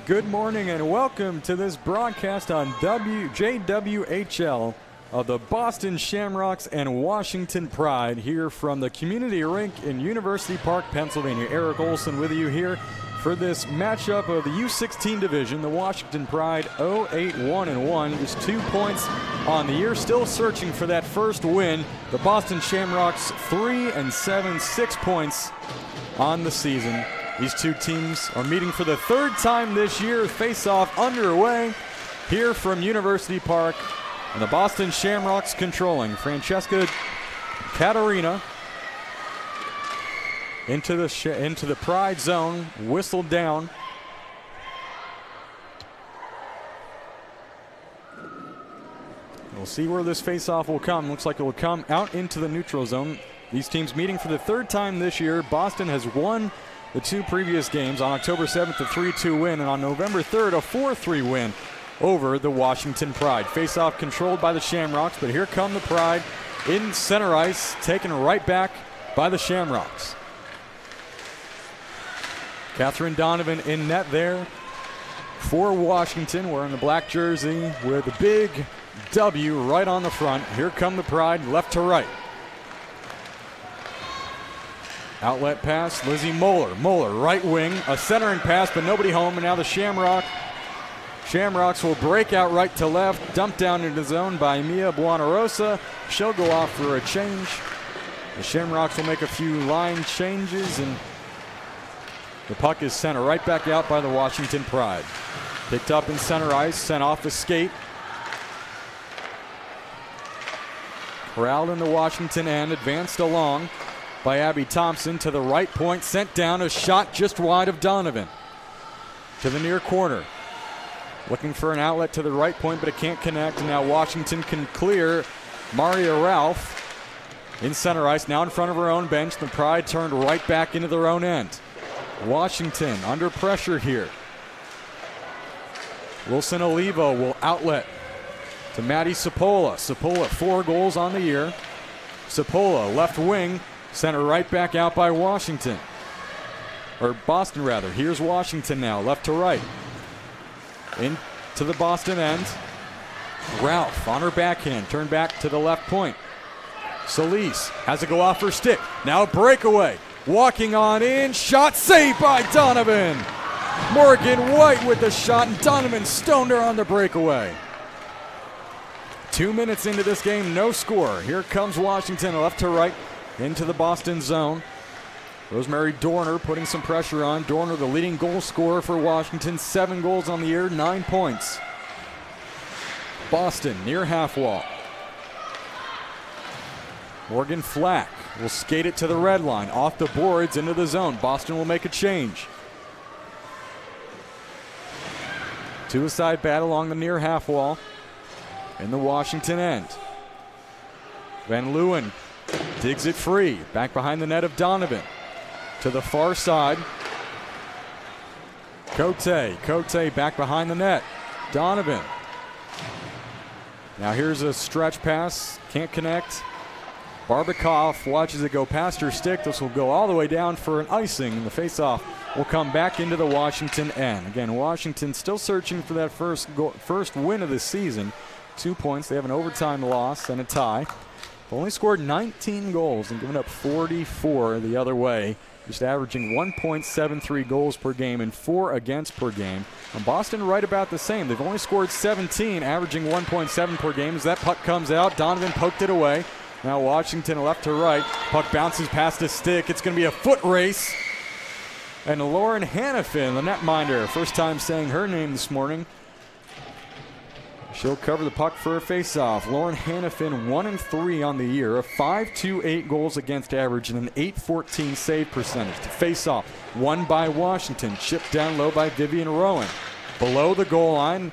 Good morning and welcome to this broadcast on JWHL of the Boston Shamrocks and Washington Pride here from the Community Rink in University Park, Pennsylvania. Eric Olson with you here for this matchup of the U-16 division. The Washington Pride 0-8-1-1, just 2 points on the year, still searching for that first win. The Boston Shamrocks 3-7, 6 points on the season. These two teams are meeting for the third time this year. Face-off underway here from University Park. And the Boston Shamrocks controlling. Francesca Caterina into the Pride zone, whistled down. We'll see where this face-off will come. Looks like it will come out into the neutral zone. These teams meeting for the third time this year. Boston has won the two previous games. On October 7th, a 3-2 win, and on November 3rd, a 4-3 win over the Washington Pride. Face-off controlled by the Shamrocks, but here come the Pride in center ice, taken right back by the Shamrocks. Catherine Donovan in net there for Washington, wearing the black jersey with the big W right on the front. Here come the Pride, left to right. Outlet pass, Lizzie Moeller. Moeller, right wing, a centering pass, but nobody home, and now the Shamrocks will break out right to left, dumped down into the zone by Mia Buonarosa. She'll go off for a change. The Shamrocks will make a few line changes, and the puck is sent right back out by the Washington Pride. Picked up in center ice, sent off the skate. Corralled in the Washington end, advanced along by Abby Thompson to the right point, sent down, a shot just wide of Donovan. To the near corner. Looking for an outlet to the right point, but it can't connect, and now Washington can clear. Maria Ralph in center ice, now in front of her own bench. The Pride turned right back into their own end. Washington under pressure here. Wilson Olivo will outlet to Maddie Sapola. Sapola, 4 goals on the year. Sapola, left wing, sent her right back out by Washington. Or Boston, rather. Here's Washington now, left to right. Into the Boston end. Ralph on her backhand, turned back to the left point. Solis has to go off her stick. Now breakaway. Walking on in, shot saved by Donovan. Morgan White with the shot, and Donovan stoned her on the breakaway. 2 minutes into this game, no score. Here comes Washington, left to right, into the Boston zone. Rosemary Dorner putting some pressure on. Dorner, the leading goal scorer for Washington, 7 goals on the year, 9 points. Boston near half wall. Morgan Flack will skate it to the red line, off the boards into the zone. Boston will make a change. Two-a-side battle along the near half wall in the Washington end. Van Leeuwen digs it free, back behind the net of Donovan. To the far side. Cote back behind the net. Donovan. Now here's a stretch pass, can't connect. Barbikoff watches it go past her stick. This will go all the way down for an icing. The faceoff will come back into the Washington end. Again, Washington still searching for that first win of the season. 2 points. They have an overtime loss and a tie. They've only scored 19 goals and given up 44 the other way. Just averaging 1.73 goals per game and 4 against per game. And Boston right about the same. They've only scored 17, averaging 1.7 per game. As that puck comes out, Donovan poked it away. Now Washington left to right. Puck bounces past a stick. It's going to be a foot race. And Lauren Hannafin, the netminder, first time saying her name this morning. She'll cover the puck for a face-off. Lauren Hannafin, 1-3 on the year, a 5.28 goals against average and an 8.14 save percentage. To face-off, won by Washington, chipped down low by Vivian Rowan. Below the goal line,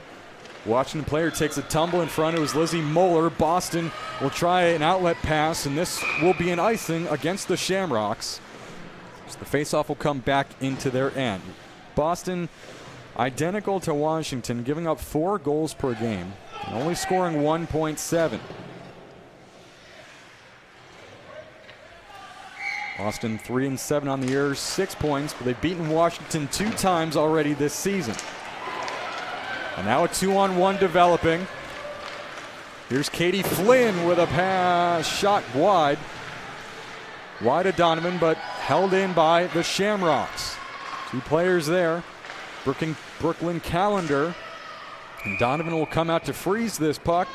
Washington player takes a tumble in front. It was Lizzie Moeller. Boston will try an outlet pass, and this will be an icing against the Shamrocks. So the face-off will come back into their end. Boston identical to Washington, giving up 4 goals per game and only scoring 1.7. Boston 3-7 on the year, 6 points, but they've beaten Washington 2 times already this season. And now a 2-on-1 developing. Here's Katie Flynn with a pass shot wide. Wide of Donovan, but held in by the Shamrocks. 2 players there. Brooklyn Callender. And Donovan will come out to freeze this puck.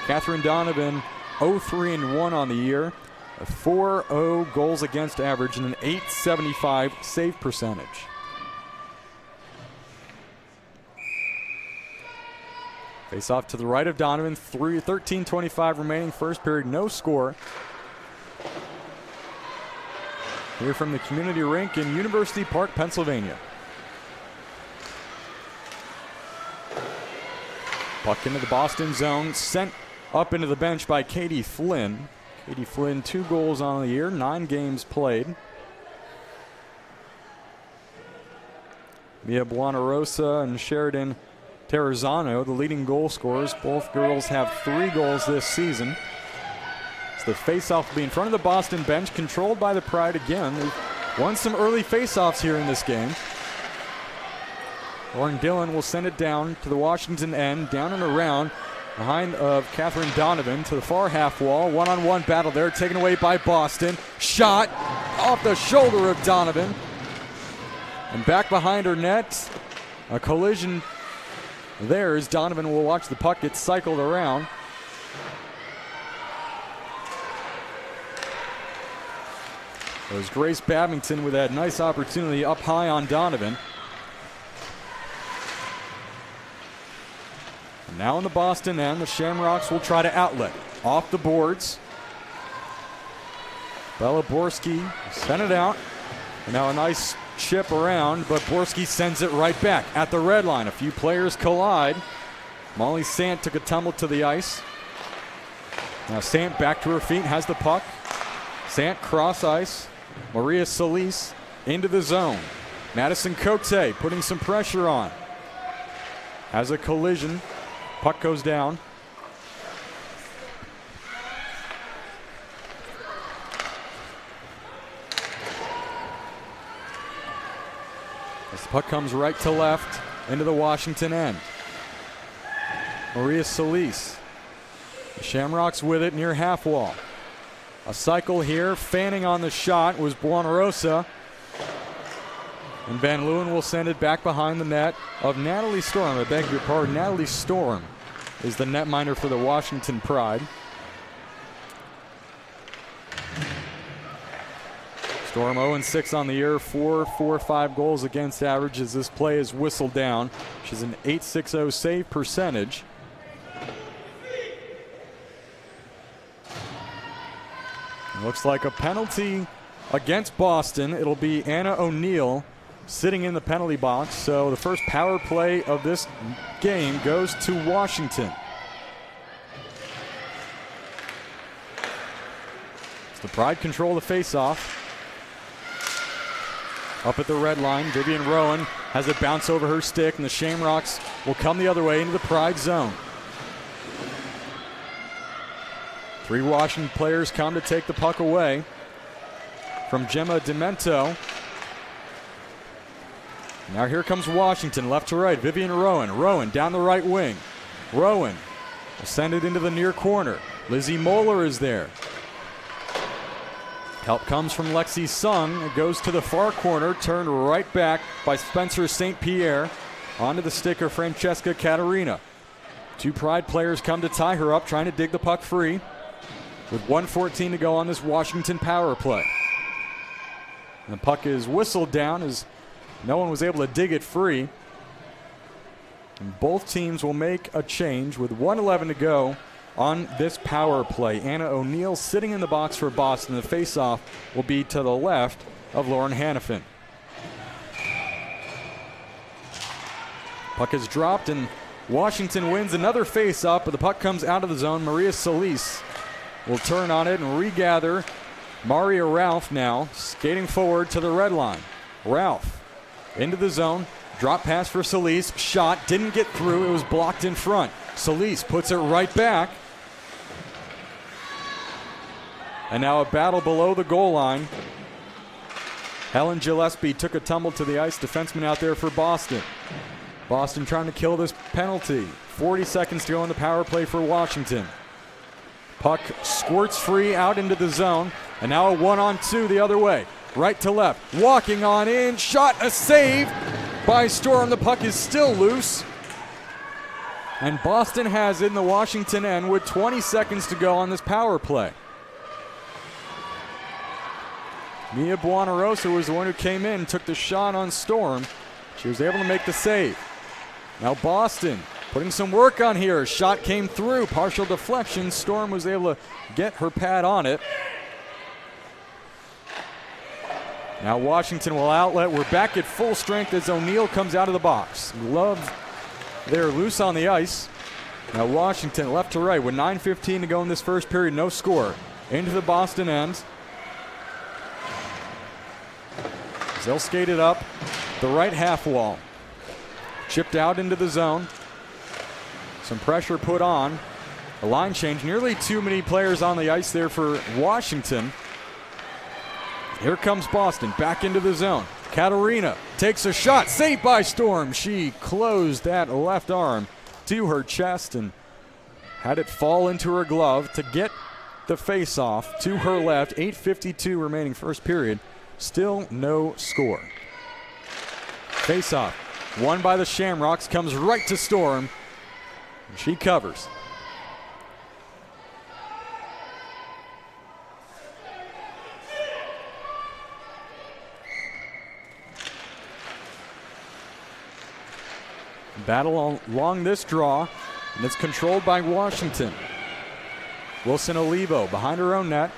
Catherine Donovan 0-3-1 on the year. A 4.0 goals against average and an .875 save percentage. Face off to the right of Donovan. 13:25 remaining first period. No score. Here from the community rink in University Park, Pennsylvania. Puck into the Boston zone. Sent up into the bench by Katie Flynn. Katie Flynn, 2 goals on the year, 9 games played. Mia Buonarosa and Sheridan Terrazano, the leading goal scorers. Both girls have 3 goals this season. So the face-off will be in front of the Boston bench, controlled by the Pride again. They've won some early face-offs here in this game. Lauren Dillon will send it down to the Washington end, down and around, behind of Catherine Donovan to the far half wall. One-on-one battle there, taken away by Boston. Shot off the shoulder of Donovan. And back behind her net. A collision there as Donovan will watch the puck get cycled around. It was Grace Babington with that nice opportunity up high on Donovan. And now in the Boston end, the Shamrocks will try to outlet. Off the boards. Bella Borski sent it out. And now a nice chip around, but Borski sends it right back at the red line. A few players collide. Molly Sant took a tumble to the ice. Now Sant back to her feet, has the puck. Sant cross ice. Maria Solis into the zone. Madison Cote putting some pressure on. Has a collision. Puck goes down. As the puck comes right to left into the Washington end. Maria Solis. The Shamrocks with it near half wall. A cycle here, fanning on the shot was Buonarosa. And Van Leeuwen will send it back behind the net of Natalie Storm. I beg your pardon, Natalie Storm is the netminder for the Washington Pride. Storm 0-6 on the year, 4.45 goals against average as this play is whistled down. She's an .860 save percentage. Looks like a penalty against Boston. It'll be Anna O'Neill sitting in the penalty box. So the first power play of this game goes to Washington. As the Pride control the faceoff. Up at the red line, Vivian Rowan has it bounce over her stick, and the Shamrocks will come the other way into the Pride zone. 3 Washington players come to take the puck away from Gemma Demento. Now here comes Washington, left to right. Vivian Rowan. Rowan down the right wing. Rowan will send it into the near corner. Lizzie Moeller is there. Help comes from Lexi Sung. It goes to the far corner, turned right back by Spencer St. Pierre. Onto the stick of Francesca Caterina. 2 Pride players come to tie her up, trying to dig the puck free. With 1:14 to go on this Washington power play. And the puck is whistled down as no one was able to dig it free. And both teams will make a change with 1:11 to go on this power play. Anna O'Neill sitting in the box for Boston. The faceoff will be to the left of Lauren Hannafin. Puck is dropped and Washington wins another faceoff, but the puck comes out of the zone. Maria Solis will turn on it and regather. Maria Ralph now skating forward to the red line. Ralph into the zone. Drop pass for Solis. Shot didn't get through. It was blocked in front. Solis puts it right back. And now a battle below the goal line. Helen Gillespie took a tumble to the ice. Defenseman out there for Boston. Boston trying to kill this penalty. 40 seconds to go on the power play for Washington. Puck squirts free out into the zone, and now a 1-on-2 the other way. Right to left, walking on in, shot, a save by Storm. The puck is still loose. And Boston has it in the Washington end with 20 seconds to go on this power play. Mia Buonarosa was the one who came in and took the shot on Storm. She was able to make the save. Now Boston putting some work on here. Shot came through, partial deflection. Storm was able to get her pad on it. Now Washington will outlet. We're back at full strength as O'Neill comes out of the box. Glove there loose on the ice. Now Washington left to right with 9:15 to go in this first period. No score. Into the Boston end. They'll skate it up the right half wall. Chipped out into the zone. Some pressure put on. A line change. Nearly too many players on the ice there for Washington. Here comes Boston back into the zone. Katarina takes a shot. Saved by Storm. She closed that left arm to her chest and had it fall into her glove to get the face-off to her left. 8:52 remaining first period. Still no score. Face-off won by the Shamrocks, comes right to Storm. And she covers. Battle along this draw, and it's controlled by Washington. Wilson Olivo behind her own net.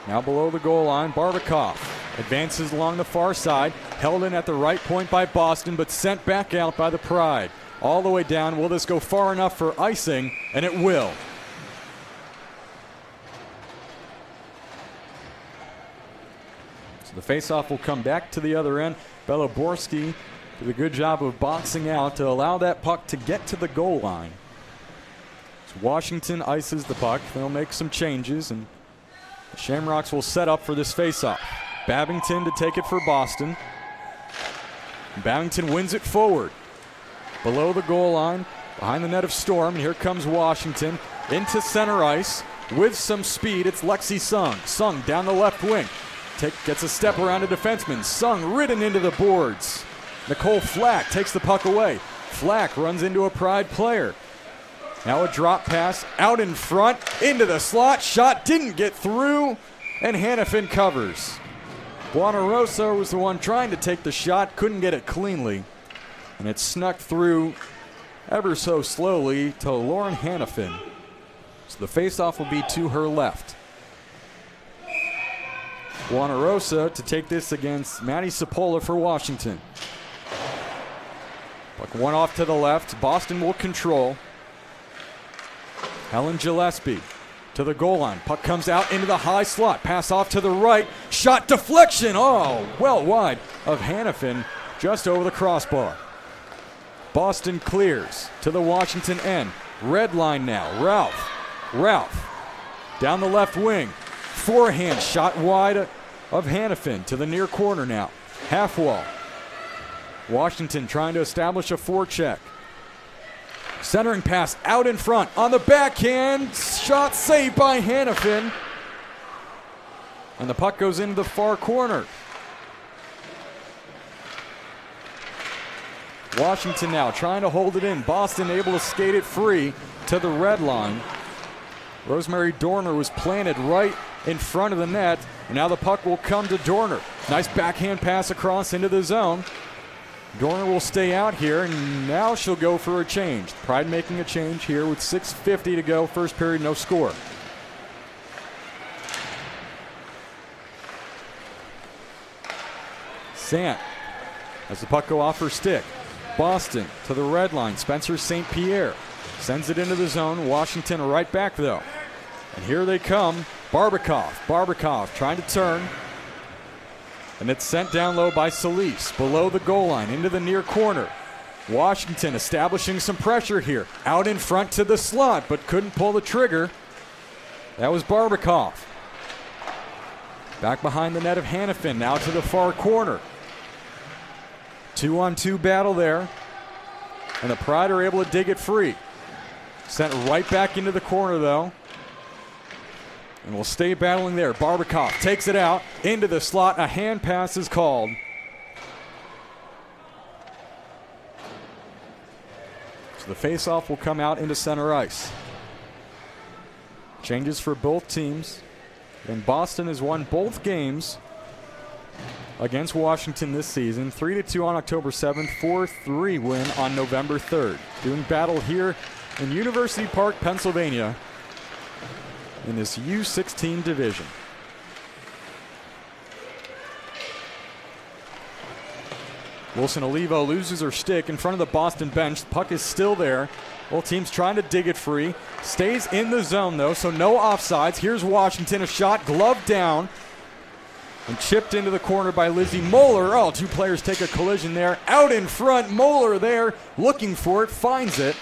Now below the goal line, Barbakov advances along the far side, held in at the right point by Boston, but sent back out by the Pride. All the way down. Will this go far enough for icing? And it will. So the faceoff will come back to the other end. Beloborski did a good job of boxing out to allow that puck to get to the goal line. So Washington ices the puck. They'll make some changes, and the Shamrocks will set up for this faceoff. Babington to take it for Boston. Babington wins it forward. Below the goal line, behind the net of Storm, and here comes Washington into center ice with some speed. It's Lexi Sung. Sung down the left wing. Gets a step around a defenseman. Sung ridden into the boards. Nicole Flack takes the puck away. Flack runs into a Pride player. Now a drop pass out in front, into the slot. Shot didn't get through, and Hannafin covers. Buonarosa was the one trying to take the shot, couldn't get it cleanly, and it snuck through ever so slowly to Lauren Hannafin. So the faceoff will be to her left. Buonarosa to take this against Maddie Sapola for Washington. Puck one off to the left. Boston will control. Helen Gillespie to the goal line. Puck comes out into the high slot. Pass off to the right. Shot deflection. Oh, well wide of Hannafin, just over the crossbar. Boston clears to the Washington end. Red line now. Ralph down the left wing. Forehand shot wide of Hannafin to the near corner now. Half wall. Washington trying to establish a forecheck. Centering pass out in front on the backhand. Shot saved by Hannafin. And the puck goes into the far corner. Washington now trying to hold it in. Boston able to skate it free to the red line. Rosemary Dorner was planted right in front of the net. And now the puck will come to Dorner. Nice backhand pass across into the zone. Dorner will stay out here, and now she'll go for a change. Pride making a change here with 6:50 to go. First period, no score. Sant has the puck go off her stick. Boston to the red line. Spencer St. Pierre sends it into the zone. Washington right back, though. And here they come. Barbakov trying to turn. And it's sent down low by Solis. Below the goal line, into the near corner. Washington establishing some pressure here. Out in front to the slot, but couldn't pull the trigger. That was Barbakov. Back behind the net of Hannafin, now to the far corner. 2-on-2 battle there. And the Pride are able to dig it free. Sent right back into the corner, though. And will stay battling there. Barbakov takes it out into the slot. A hand pass is called. So the faceoff will come out into center ice. Changes for both teams. And Boston has won both games against Washington this season. 3-2 on October 7th, 4-3 win on November 3rd. Doing battle here in University Park, Pennsylvania in this U-16 division. Wilson Olivo loses her stick in front of the Boston bench. The puck is still there. Both teams trying to dig it free. Stays in the zone, though, so no offsides. Here's Washington, a shot gloved down and chipped into the corner by Lizzie Moeller. Oh, two players take a collision there. Out in front, Moeller there, looking for it, finds it.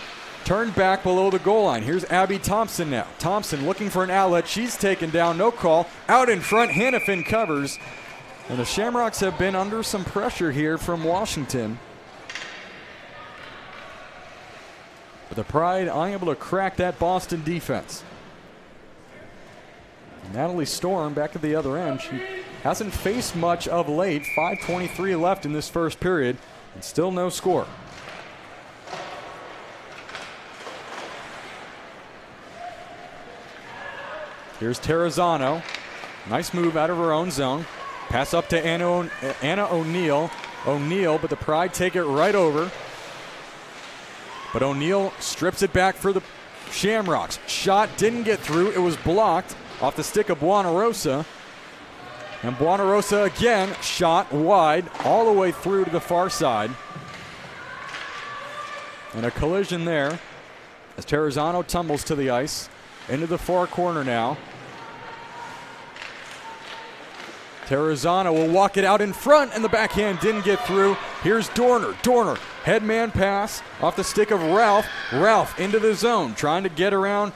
Turned back below the goal line. Here's Abby Thompson now. Thompson looking for an outlet. She's taken down, no call. Out in front, Hannafin covers. And the Shamrocks have been under some pressure here from Washington. But the Pride unable to crack that Boston defense. Natalie Storm back at the other end. She hasn't faced much of late. 5:23 left in this first period, and still no score. Here's Terrazzano. Nice move out of her own zone. Pass up to Anna O'Neill. O'Neill, but the Pride take it right over. But O'Neill strips it back for the Shamrocks. Shot didn't get through. It was blocked off the stick of Buonarosa. And Buonarosa again shot wide all the way through to the far side. And a collision there as Terrazzano tumbles to the ice. Into the far corner now. Terrazzano will walk it out in front, and the backhand didn't get through. Here's Dorner. Dorner, headman pass off the stick of Ralph. Ralph into the zone, trying to get around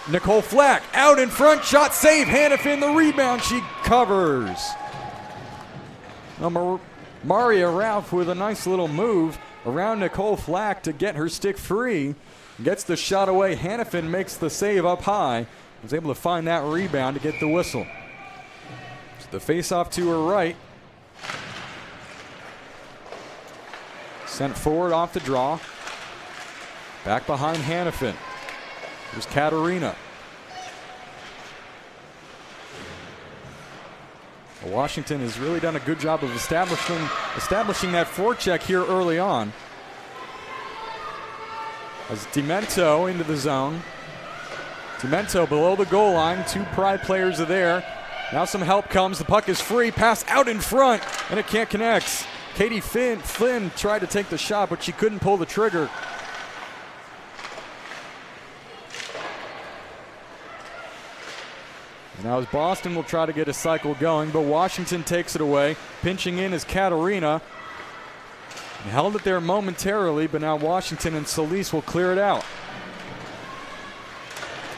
Nicole Flack. Out in front, shot save. Hannafin, the rebound, she covers. Maria Ralph with a nice little move around Nicole Flack to get her stick free. Gets the shot away. Hannafin makes the save up high. Was able to find that rebound to get the whistle. The face-off to her right. Sent forward off the draw. Back behind Hannafin. Here's Katarina. Washington has really done a good job of establishing that forecheck here early on. As Demento into the zone. Demento below the goal line. Two Pride players are there. Now some help comes. The puck is free. Pass out in front, and it can't connect. Katie Flynn tried to take the shot, but she couldn't pull the trigger. And now as Boston will try to get a cycle going, but Washington takes it away. Pinching in is Katarina. Held it there momentarily, but now Washington and Solis will clear it out.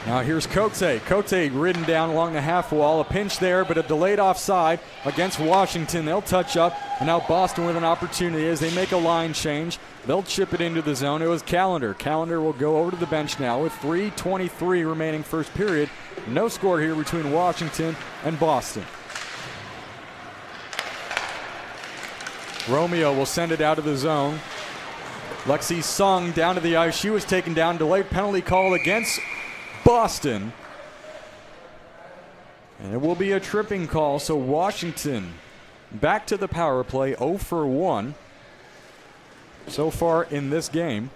Now here's Cote. Cote ridden down along the half wall. A pinch there, but a delayed offside against Washington. They'll touch up, and now Boston with an opportunity as they make a line change. They'll chip it into the zone. It was Callender. Callender will go over to the bench now with 3:23 remaining first period. No score here between Washington and Boston. Romeo will send it out of the zone. Lexi Sung down to the ice. She was taken down. Delayed penalty call against Boston. And it will be a tripping call, so Washington back to the power play, 0 for 1 so far in this game.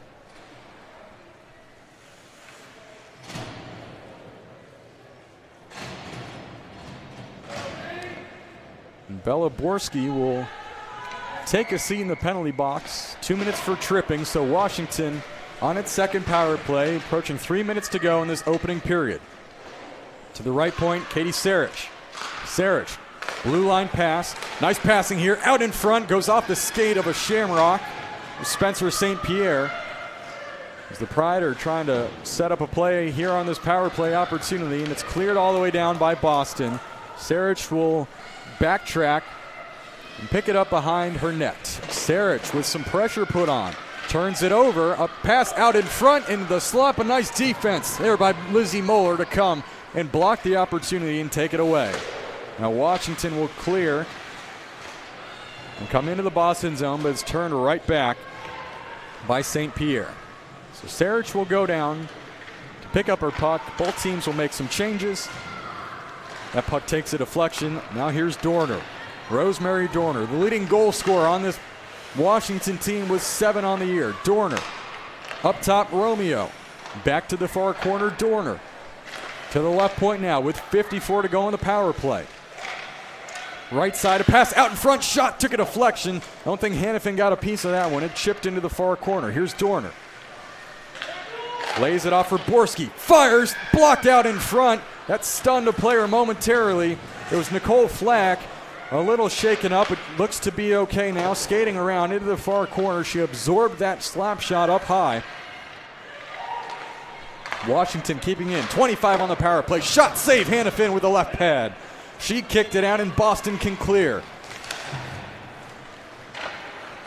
And Bella Borski will take a seat in the penalty box. 2 minutes for tripping, so Washington on its second power play, approaching 3 minutes to go in this opening period. To the right point, Katie Sarich. Sarich, blue line pass. Nice passing here, out in front, goes off the skate of a Shamrock. Spencer St. Pierre. As the Pride are trying to set up a play here on this power play opportunity, and it's cleared all the way down by Boston. Sarich will backtrack and pick it up behind her net. Sarich with some pressure put on. Turns it over, a pass out in front into the slot, a nice defense there by Lizzie Moeller to come and block the opportunity and take it away. Now Washington will clear and come into the Boston zone, but it's turned right back by St. Pierre. So Sarich will go down to pick up her puck. Both teams will make some changes. That puck takes a deflection. Now here's Dorner. Rosemary Dorner, the leading goal scorer on this Washington team with 7 on the year. Dorner. Up top, Romeo. Back to the far corner, Dorner. To the left point now with 54 to go in the power play. Right side, a pass out in front, shot, took a deflection. I don't think Hannafin got a piece of that one. It chipped into the far corner. Here's Dorner. Lays it off for Borski. Fires, blocked out in front. That stunned a player momentarily. It was Nicole Flack. A little shaken up. It looks to be okay now. Skating around into the far corner. She absorbed that slap shot up high. Washington keeping in. 25 on the power play. Shot save, Hannafin with the left pad. She kicked it out and Boston can clear.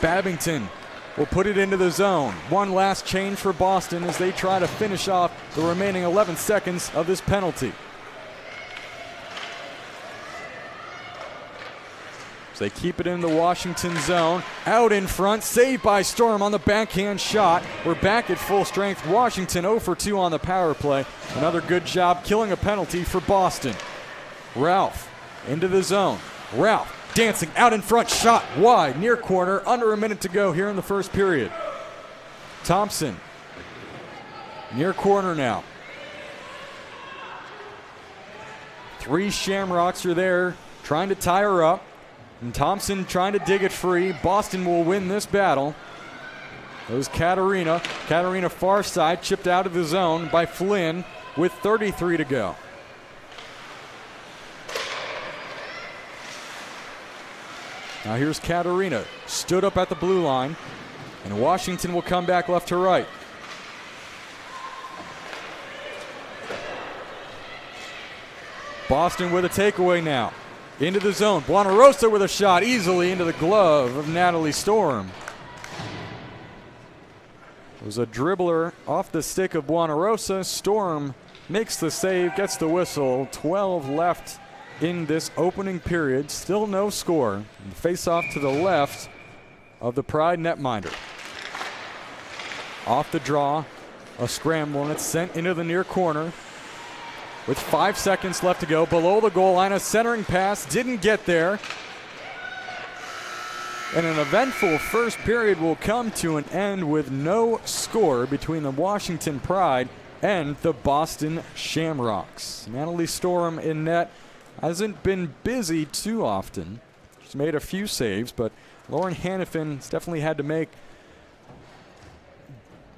Babington will put it into the zone. One last change for Boston as they try to finish off the remaining 11 seconds of this penalty. They keep it in the Washington zone. Out in front, saved by Storm on the backhand shot. We're back at full strength. Washington 0 for 2 on the power play. Another good job killing a penalty for Boston. Ralph into the zone. Ralph dancing out in front, shot wide, near corner, under a minute to go here in the first period. Thompson, near corner now. 3 Shamrocks are there trying to tie her up. And Thompson trying to dig it free. Boston will win this battle. It was Katarina. Katarina far side, chipped out of the zone by Flynn with 33 to go. Now here's Katarina. Stood up at the blue line. And Washington will come back left to right. Boston with a takeaway now. Into the zone. Buonarosa with a shot easily into the glove of Natalie Storm. It was a dribbler off the stick of Buonarosa. Storm makes the save, gets the whistle. 12 left in this opening period. Still no score. Face off to the left of the Pride netminder. Off the draw, a scramble, and it's sent into the near corner. With 5 seconds left to go, below the goal line, a centering pass didn't get there. And an eventful first period will come to an end with no score between the Washington Pride and the Boston Shamrocks. Natalie Storm in net hasn't been busy too often. She's made a few saves, but Lauren Hannafin's definitely had to make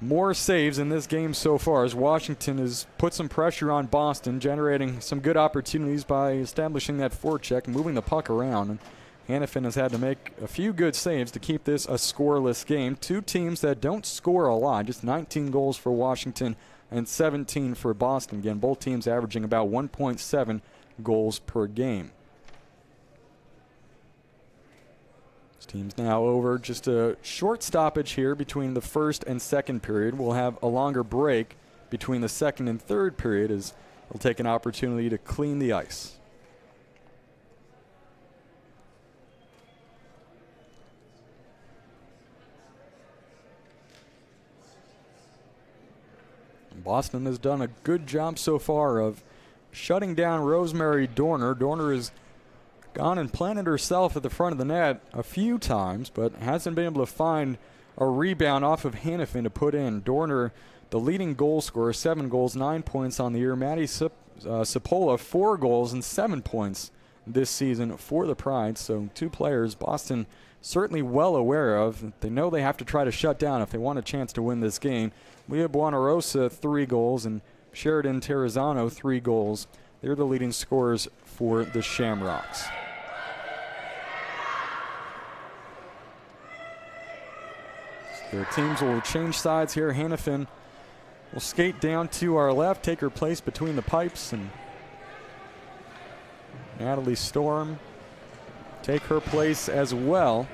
more saves in this game so far as Washington has put some pressure on Boston, generating some good opportunities by establishing that forecheck, moving the puck around. And Hannafin has had to make a few good saves to keep this a scoreless game. 2 teams that don't score a lot, just 19 goals for Washington and 17 for Boston. Again, both teams averaging about 1.7 goals per game. Team's now over. Just a short stoppage here between the first and second period. We'll have a longer break between the second and third period as they'll take an opportunity to clean the ice. Boston has done a good job so far of shutting down Rosemary Dorner. Dorner is gone and planted herself at the front of the net a few times, but hasn't been able to find a rebound off of Hannafin to put in. Dorner, the leading goal scorer, 7 goals, 9 points on the year. Maddie Cipolla, 4 goals and 7 points this season for the Pride. So 2 players Boston certainly well aware of. They know they have to try to shut down if they want a chance to win this game. Leah Buonarosa, 3 goals, and Sheridan Terrazzano, 3 goals. They're the leading scorers for the Shamrocks. The teams will change sides here. Hannafin will skate down to our left, take her place between the pipes, and Natalie Storm take her place as well.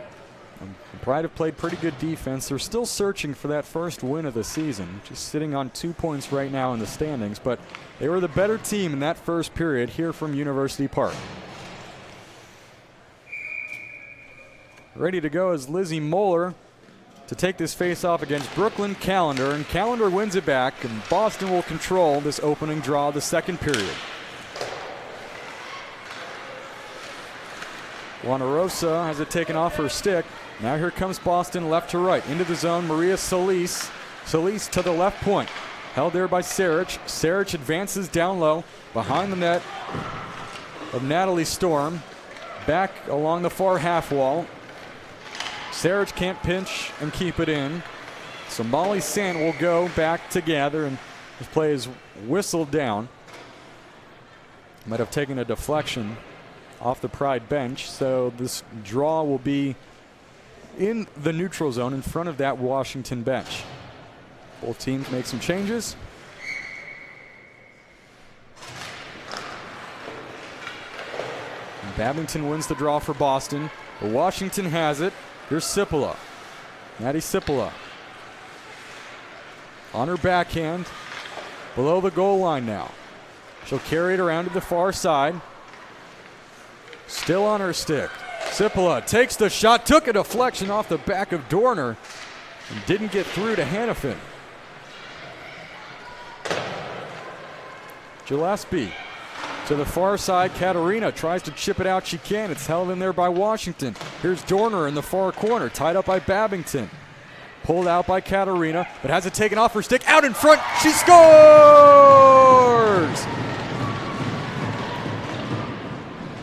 Pride have played pretty good defense. They're still searching for that first win of the season, just sitting on 2 points right now in the standings, but they were the better team in that first period here from University Park. Ready to go is Lizzie Moeller to take this face-off against Brooklyn Callender, and Callender wins it back, and Boston will control this opening draw of the second period. Wanarosa has it taken off her stick. Now here comes Boston left to right. Into the zone, Maria Solis. Solis to the left point. Held there by Sarich. Sarich advances down low behind the net of Natalie Storm. Back along the far half wall. Sarich can't pinch and keep it in. So Molly Sant will go back to gather, and this play is whistled down. Might have taken a deflection off the Pride bench, so this draw will be in the neutral zone in front of that Washington bench. Both teams make some changes. And Babington wins the draw for Boston, but Washington has it. Here's Sipola. Maddie Sipola on her backhand below the goal line now. She'll carry it around to the far side. Still on her stick. Sipola takes the shot, took a deflection off the back of Dorner, and didn't get through to Hannafin. Gillespie to the far side. Katarina tries to chip it out. She can. It's held in there by Washington. Here's Dorner in the far corner, tied up by Babington. Pulled out by Katarina, but has it taken off her stick. Out in front. She scores!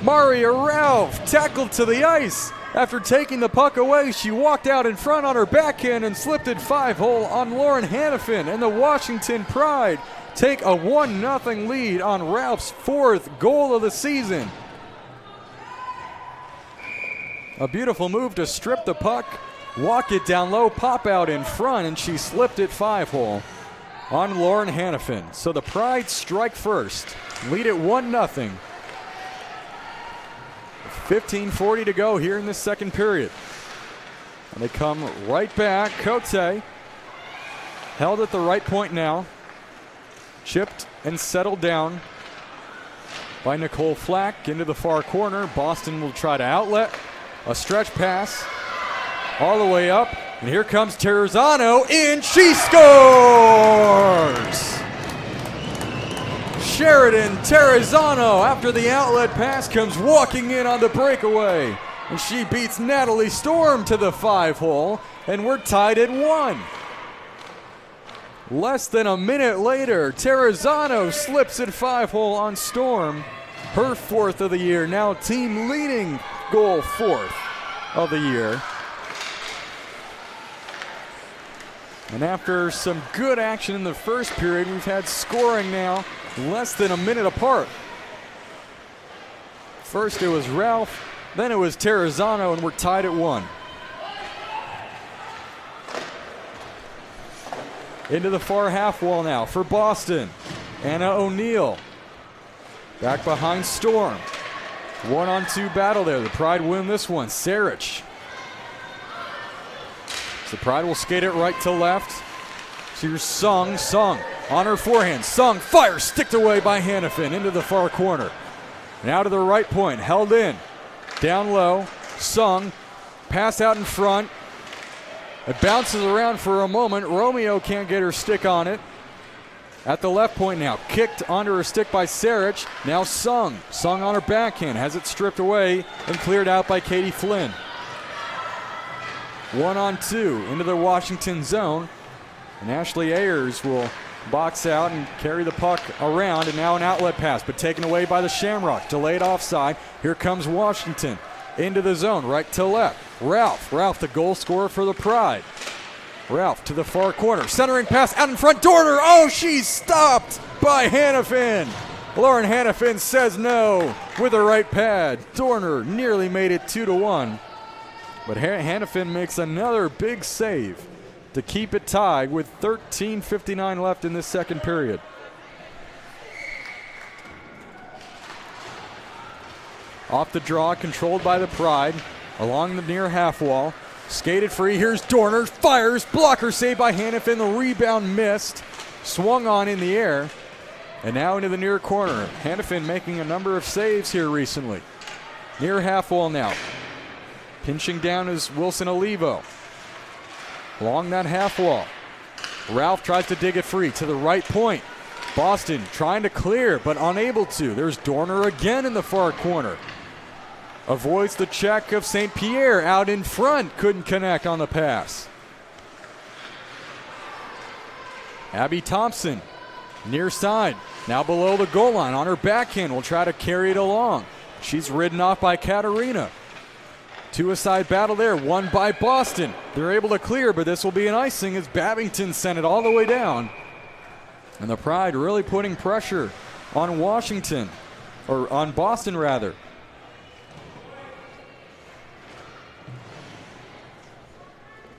Maria Ralph tackled to the ice. After taking the puck away, she walked out in front on her backhand and slipped it 5-hole on Lauren Hannafin, and the Washington Pride take a 1-0 lead on Ralph's 4th goal of the season. A beautiful move to strip the puck, walk it down low, pop out in front, and she slipped it 5-hole on Lauren Hannafin. So the Pride strike first, lead it 1-0. 15:40 to go here in the second period. And they come right back. Cote held at the right point now. Chipped and settled down by Nicole Flack into the far corner. Boston will try to outlet. A stretch pass all the way up. And here comes Terrazano in. She scores! Sheridan Terrazano, after the outlet pass, comes walking in on the breakaway. And she beats Natalie Storm to the 5-hole. And we're tied at 1. Less than a minute later, Terrazano slips at 5-hole on Storm. Her 4th of the year, now team leading goal 4th of the year. And after some good action in the first period, we've had scoring now less than a minute apart. First it was Ralph, then it was Terrazano, and we're tied at 1. Into the far half wall now for Boston. Anna O'Neill back behind Storm. 1-on-2 battle there. The Pride win this one. Sarich. So Pride will skate it right to left. Here's Sung. Sung on her forehand. Sung fires, sticked away by Hannafin into the far corner. Now to the right point, held in. Down low. Sung. Pass out in front. It bounces around for a moment. Romeo can't get her stick on it. At the left point now. Kicked onto her stick by Sarich. Now Sung. Sung on her backhand. Has it stripped away and cleared out by Katie Flynn. 1-on-2 into the Washington zone. And Ashley Ayers will box out and carry the puck around. And now an outlet pass, but taken away by the Shamrock. Delayed offside. Here comes Washington into the zone, right to left. Ralph, the goal scorer for the Pride. Ralph to the far corner. Centering pass out in front. Dorner. Oh, she's stopped by Hannafin. Lauren Hannafin says no with the right pad. Dorner nearly made it 2-1. But Hannafin makes another big save to keep it tied with 13:59 left in this second period. Off the draw, controlled by the Pride. Along the near half wall. Skated free. Here's Dorner. Fires. Blocker saved by Hannafin. The rebound missed. Swung on in the air. And now into the near corner. Hannafin making a number of saves here recently. Near half wall now. Pinching down is Wilson Olivo. Along that half wall. Ralph tries to dig it free to the right point. Boston trying to clear, but unable to. There's Dorner again in the far corner. Avoids the check of St. Pierre out in front. Couldn't connect on the pass. Abby Thompson, near side. Now below the goal line on her backhand. Will try to carry it along. She's ridden off by Katarina. Two-a-side battle there, won by Boston. They're able to clear, but this will be an icing as Babington sent it all the way down. And the Pride really putting pressure on Washington, or on Boston rather.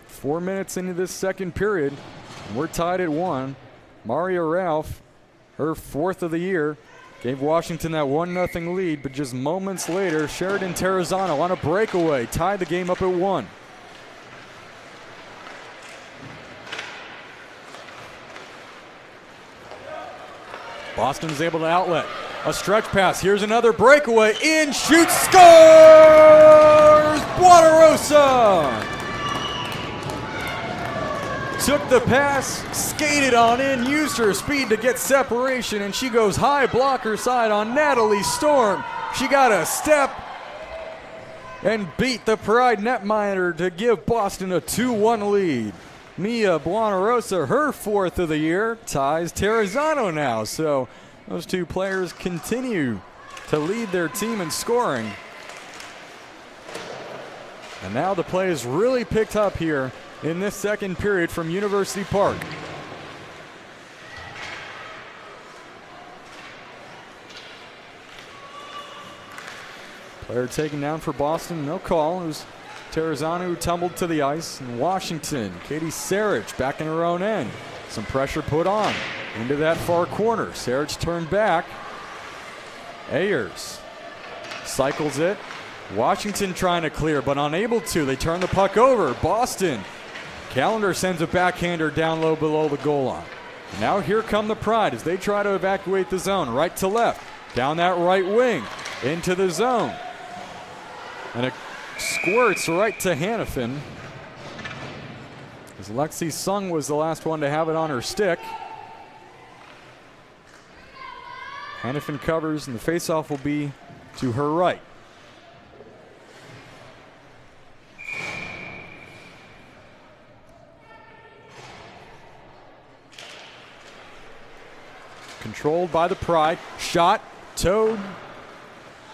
Four minutes into this second period, we're tied at 1. Maria Ralph, her 4th of the year, gave Washington that 1-0 lead, but just moments later, Sheridan Terrazzano on a breakaway tied the game up at 1. Boston's able to outlet. A stretch pass. Here's another breakaway. In, shoots, scores! Buonarosa! Took the pass, skated on in, used her speed to get separation, and she goes high blocker side on Natalie Storm. She got a step and beat the Pride netminder to give Boston a 2-1 lead. Mia Buonarosa, her 4th of the year, ties Terrazzano now. So those two players continue to lead their team in scoring. And now the play is really picked up here in this second period from University Park. Player taken down for Boston, no call. It was Terrazzano who tumbled to the ice. And Washington, Katie Sarich back in her own end. Some pressure put on into that far corner. Sarich turned back. Ayers cycles it. Washington trying to clear, but unable to. They turn the puck over. Boston. Callender sends a backhander down low below the goal line. Now here come the Pride as they try to evacuate the zone. Right to left. Down that right wing. Into the zone. And it squirts right to Hannafin. As Lexi Sung was the last one to have it on her stick. Hannafin covers, and the faceoff will be to her right. Controlled by the Pride. Shot, towed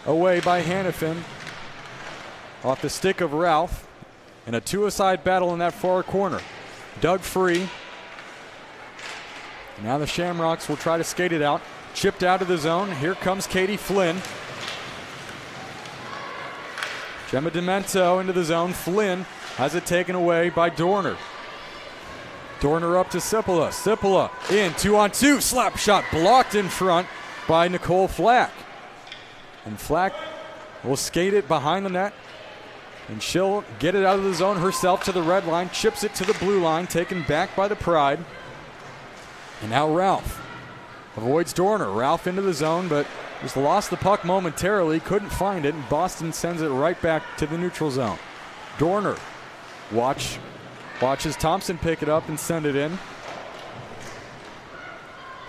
away by Hannafin. Off the stick of Ralph. And a two-a-side battle in that far corner. Dug free. Now the Shamrocks will try to skate it out. Chipped out of the zone. Here comes Katie Flynn. Gemma Demento into the zone. Flynn has it taken away by Dorner. Dorner up to Sipola. Sipola in, 2-on-2. Slap shot blocked in front by Nicole Flack. And Flack will skate it behind the net. And she'll get it out of the zone herself to the red line. Chips it to the blue line. Taken back by the Pride. And now Ralph avoids Dorner. Ralph into the zone, but just lost the puck momentarily. Couldn't find it, and Boston sends it right back to the neutral zone. Dorner watches Thompson pick it up and send it in.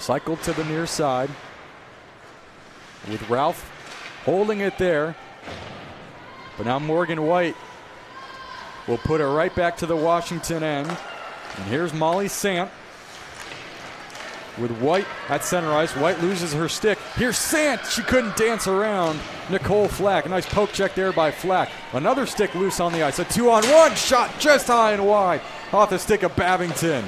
Cycled to the near side with Ralph holding it there. But now Morgan White will put it right back to the Washington end. And here's Molly Sant with White at center ice. White loses her stick. Here's Sant. She couldn't dance around Nicole Flack. A nice poke check there by Flack. Another stick loose on the ice. A 2-on-1 shot just high and wide off the stick of Babington.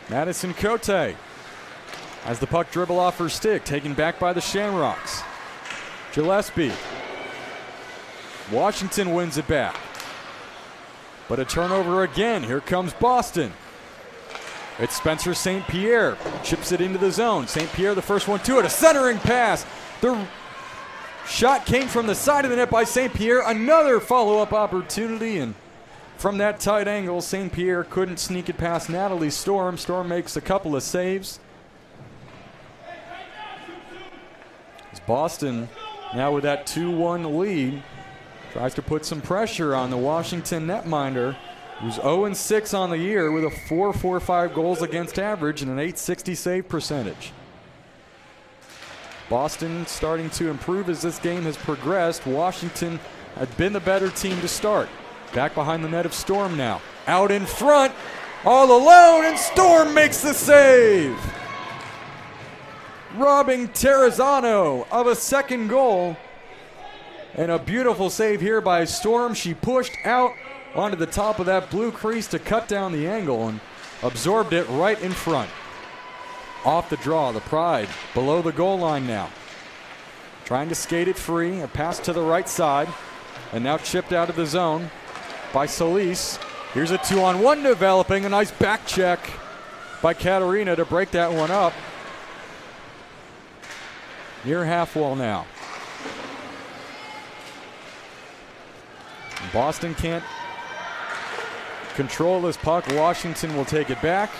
Madison Cote has the puck dribble off her stick, taken back by the Shamrocks. Gillespie. Washington wins it back. But a turnover again. Here comes Boston. It's Spencer St. Pierre. Chips it into the zone. St. Pierre, the first one to it. A centering pass. The shot came from the side of the net by St. Pierre. Another follow-up opportunity, and from that tight angle, St. Pierre couldn't sneak it past Natalie Storm. Storm makes a couple of saves. As Boston, now with that 2-1 lead, tries to put some pressure on the Washington netminder, who's 0-6 on the year with a .445 goals against average and an .860 save percentage. Boston starting to improve as this game has progressed. Washington had been the better team to start. Back behind the net of Storm now. Out in front, all alone, and Storm makes the save, robbing Terrazzano of a second goal. And a beautiful save here by Storm. She pushed out onto the top of that blue crease to cut down the angle and absorbed it right in front. Off the draw, the Pride below the goal line now. Trying to skate it free, a pass to the right side, and now chipped out of the zone by Solis. Here's a 2-on-1 developing, a nice back check by Katarina to break that one up. Near half wall now. Boston can't control this puck. Washington will take it back.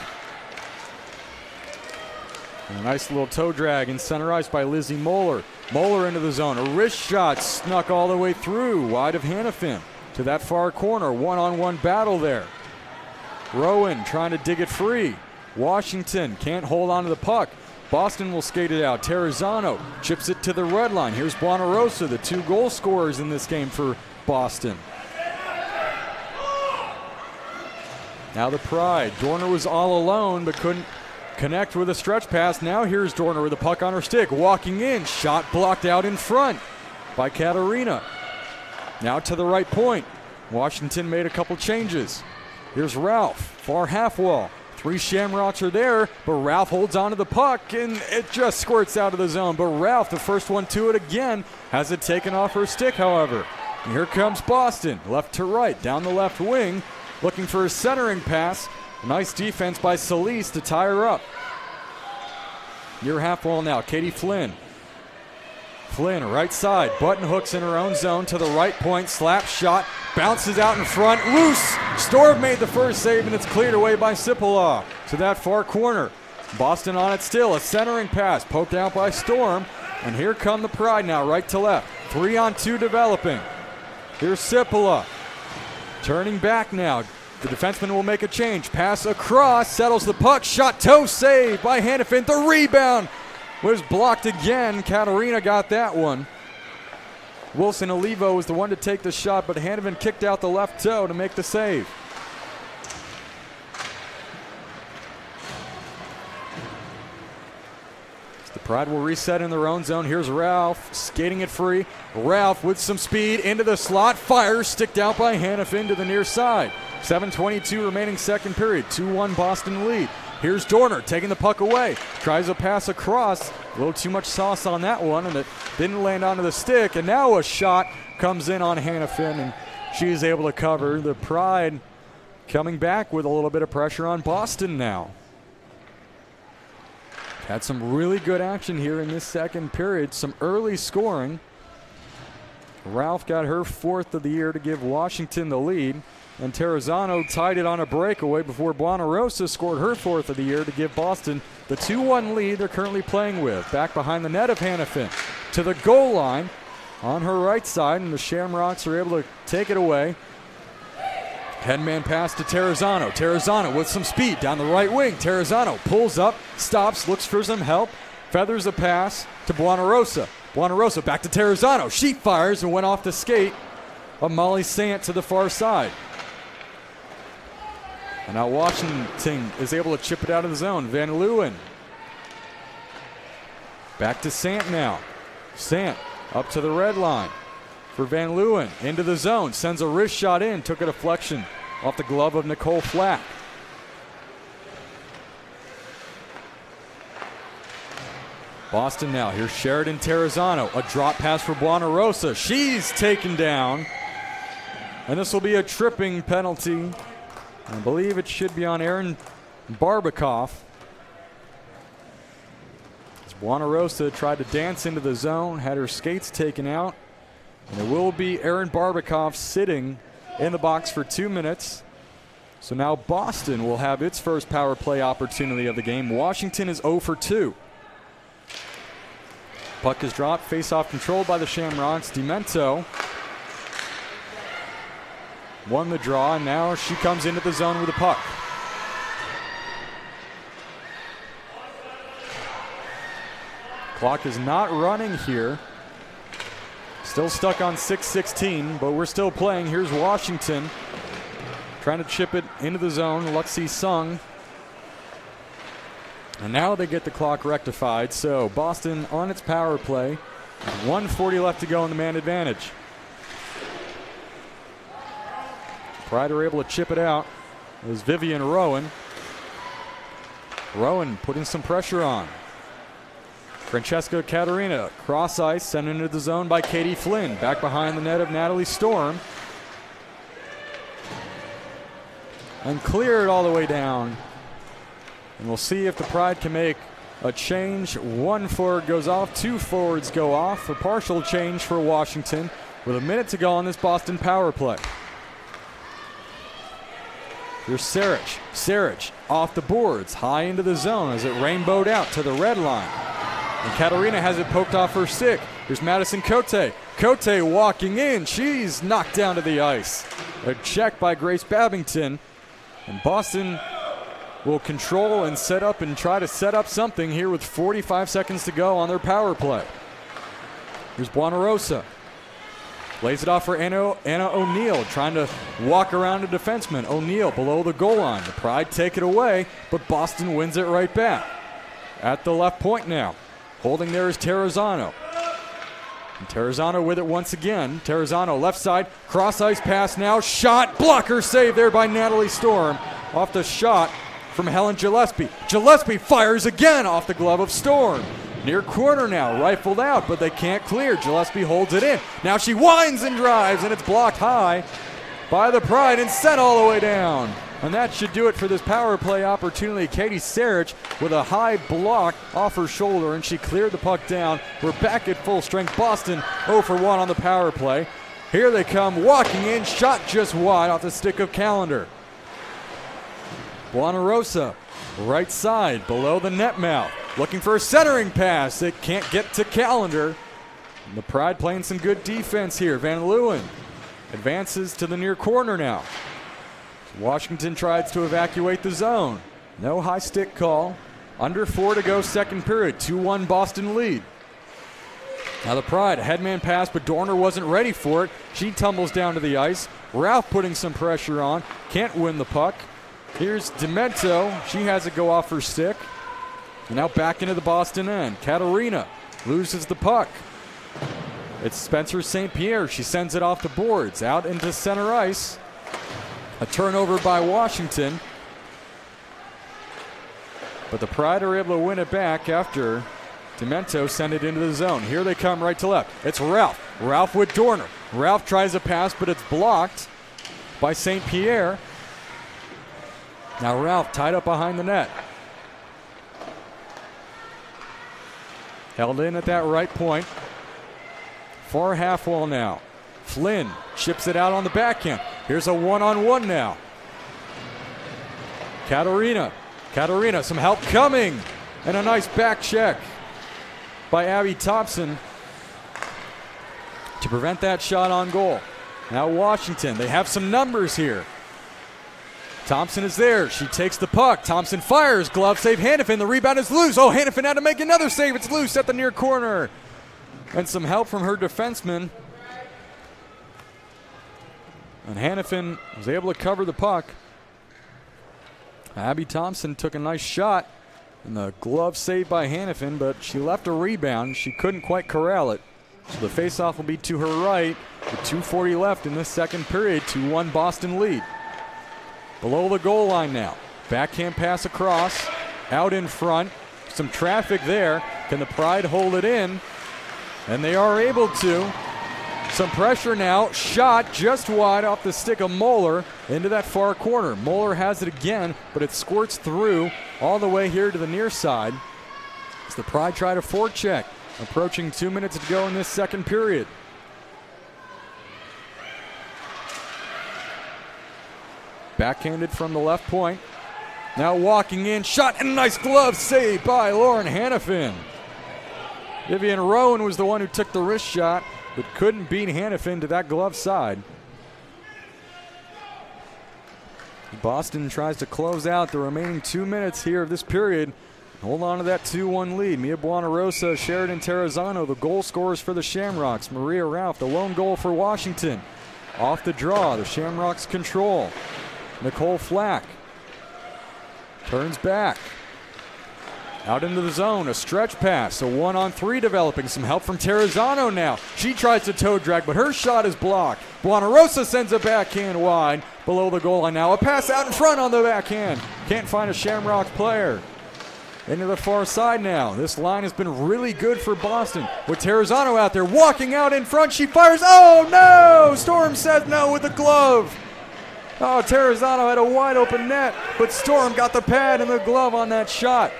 And a nice little toe drag and center ice by Lizzie Moeller. Moeller into the zone. A wrist shot snuck all the way through, wide of Hannafin to that far corner. One-on-one battle there. Rowan trying to dig it free. Washington can't hold on to the puck. Boston will skate it out. Terrazzano chips it to the red line. Here's Buonarosa, the 2 goal scorers in this game for Boston. Now the Pride. Dorner was all alone but couldn't connect with a stretch pass. Now here's Dorner with the puck on her stick. Walking in. Shot blocked out in front by Katarina. Now to the right point. Washington made a couple changes. Here's Ralph. Far half wall. 3 Shamrocks are there, but Ralph holds onto the puck and it just squirts out of the zone. But Ralph, the first one to it again, has it taken off her stick, however. And here comes Boston, left to right, down the left wing, looking for a centering pass. Nice defense by Solis to tie her up. Near half wall now, Katie Flynn. Flynn, right side, button hooks in her own zone to the right point, slap shot, bounces out in front, loose. Storm made the first save, and it's cleared away by Sipala to that far corner. Boston on it still, a centering pass, poked out by Storm, and here come the Pride now, right to left. 3-on-2 developing. Here's Sipala, turning back now. The defenseman will make a change, pass across, settles the puck, shot toe save by Hannafin. The rebound was blocked again. Katarina got that one. Wilson Olivo was the one to take the shot, but Hannafin kicked out the left toe to make the save. The Pride will reset in their own zone. Here's Ralph skating it free. Ralph with some speed into the slot, fires, sticked out by Hannafin to the near side. 7:22 remaining second period. 2-1 Boston lead. Here's Dorner taking the puck away. Tries a pass across. A little too much sauce on that one, and it didn't land onto the stick. And now a shot comes in on Hannafin, and she's able to cover. The Pride coming back with a little bit of pressure on Boston now. Had some really good action here in this second period. Some early scoring. Ralph got her 4th of the year to give Washington the lead. And Terrazzano tied it on a breakaway before Buonarosa scored her 4th of the year to give Boston the 2-1 lead they're currently playing with. Back behind the net of Hannafin to the goal line on her right side, and the Shamrocks are able to take it away. Headman pass to Terrazzano. Terrazzano with some speed down the right wing. Terrazzano pulls up, stops, looks for some help, feathers a pass to Buonarosa. Buonarosa back to Terrazzano. She fires and went off the skate of Molly Sant to the far side. And now Washington is able to chip it out of the zone. Van Leeuwen. Back to Sant now. Sant up to the red line for Van Leeuwen. Into the zone. Sends a wrist shot in. Took a deflection off the glove of Nicole Flack. Boston now. Here's Sheridan Terrazzano. A drop pass for Buonarosa. She's taken down. And this will be a tripping penalty. I believe it should be on Erin Barbikoff. As Buonarosa tried to dance into the zone, had her skates taken out. And it will be Erin Barbikoff sitting in the box for 2 minutes. So now Boston will have its first power play opportunity of the game. Washington is 0 for 2. Puck is dropped, face-off controlled by the Shamrocks. Demento won the draw, and now she comes into the zone with the puck. Clock is not running here. Still stuck on 6:16, but we're still playing. Here's Washington trying to chip it into the zone. Luxie Sung. And now they get the clock rectified. So Boston on its power play. 1:40 left to go in the man advantage. Pride are able to chip it out. It was Vivian Rowan. Rowan putting some pressure on. Francesca Caterina, cross ice, sent into the zone by Katie Flynn. Back behind the net of Natalie Storm. And cleared all the way down. And we'll see if the Pride can make a change. One forward goes off, two forwards go off. A partial change for Washington with a minute to go on this Boston power play. Here's Sarich. Sarich off the boards, high into the zone as it rainbowed out to the red line. And Katarina has it poked off her stick. Here's Madison Cote. Cote walking in. She's knocked down to the ice. A check by Grace Babington. And Boston will control and set up and try to set up something here with 45 seconds to go on their power play. Here's Buonarosa. Lays it off for Anna O'Neill, trying to walk around a defenseman. O'Neill below the goal line. The Pride take it away, but Boston wins it right back. At the left point now. Holding there is Terrazzano. And Terrazzano with it once again. Terrazzano left side, cross ice pass now. Shot, blocker save there by Natalie Storm. Off the shot from Helen Gillespie. Gillespie fires again off the glove of Storm. Near corner now, rifled out, but they can't clear. Gillespie holds it in. Now she winds and drives, and it's blocked high by the Pride and sent all the way down. And that should do it for this power play opportunity. Katie Sarich with a high block off her shoulder, and she cleared the puck down. We're back at full strength. Boston 0 for 1 on the power play. Here they come, walking in, shot just wide off the stick of Callender. Buonarosa, right side, below the net mouth. Looking for a centering pass. It can't get to Callender. And the Pride playing some good defense here. Van Leeuwen advances to the near corner now. Washington tries to evacuate the zone. No high stick call. Under 4 to go, second period. 2-1 Boston lead. Now the Pride, a headman pass, but Dorner wasn't ready for it. She tumbles down to the ice. Ralph putting some pressure on. Can't win the puck. Here's Demento. She has it go off her stick. And now back into the Boston end. Katarina loses the puck. It's Spencer St. Pierre. She sends it off the boards. Out into center ice. A turnover by Washington. But the Pride are able to win it back after Demento sent it into the zone. Here they come right to left. It's Ralph. Ralph with Dorner. Ralph tries a pass, but it's blocked by St. Pierre. Now Ralph tied up behind the net. Held in at that right point. Far half wall now. Flynn chips it out on the backhand. Here's a one-on-one now. Katarina, some help coming. And a nice back check by Abby Thompson to prevent that shot on goal. Now Washington, they have some numbers here. Thompson is there. She takes the puck. Thompson fires. Glove save. Hannafin. The rebound is loose. Oh, Hannafin had to make another save. It's loose at the near corner. And some help from her defenseman. And Hannafin was able to cover the puck. Abby Thompson took a nice shot. And the glove saved by Hannafin, but she left a rebound. She couldn't quite corral it. So the faceoff will be to her right with 2:40 left in this second period. 2-1 Boston lead. Below the goal line now. Backhand pass across. Out in front. Some traffic there. Can the Pride hold it in? And they are able to. Some pressure now. Shot just wide off the stick of Moeller into that far corner. Moeller has it again, but it squirts through all the way here to the near side. As the Pride try to forecheck. Approaching 2 minutes to go in this second period. Backhanded from the left point. Now walking in. Shot and a nice glove save by Lauren Hannafin. Vivian Rowan was the one who took the wrist shot, but couldn't beat Hannafin to that glove side. Boston tries to close out the remaining 2 minutes here of this period. Hold on to that 2-1 lead. Mia Buonarosa, Sheridan Terrazano, the goal scorers for the Shamrocks. Maria Ralph, the lone goal for Washington. Off the draw, the Shamrocks control. Nicole Flack turns back. Out into the zone, a stretch pass, a 1-on-3 developing. Some help from Terrazano now. She tries to toe drag, but her shot is blocked. Buonarosa sends a backhand wide below the goal line now. A pass out in front on the backhand. Can't find a Shamrocks player. Into the far side now. This line has been really good for Boston. With Terrazano out there walking out in front, she fires. Oh no! Storm says no with the glove. Oh, Terrazano had a wide open net, but Storm got the pad and the glove on that shot.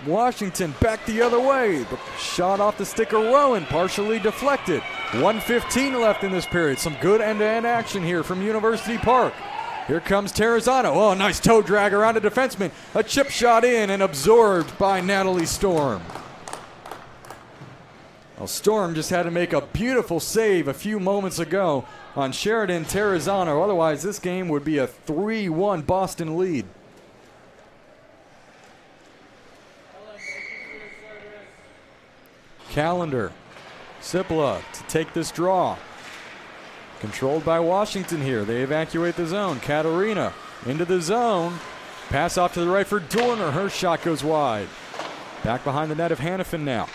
Washington back the other way. The shot off the stick of Rowan, partially deflected. 1:15 left in this period. Some good end-to-end action here from University Park. Here comes Terrazano. Oh, nice toe drag around a defenseman. A chip shot in and absorbed by Natalie Storm. Well, Storm just had to make a beautiful save a few moments ago on Sheridan Terrazano. Otherwise, this game would be a 3-1 Boston lead. Calendar, Sipla to take this draw. Controlled by Washington here. They evacuate the zone. Katarina into the zone. Pass off to the right for Dorner. Her shot goes wide. Back behind the net of Hannafin now.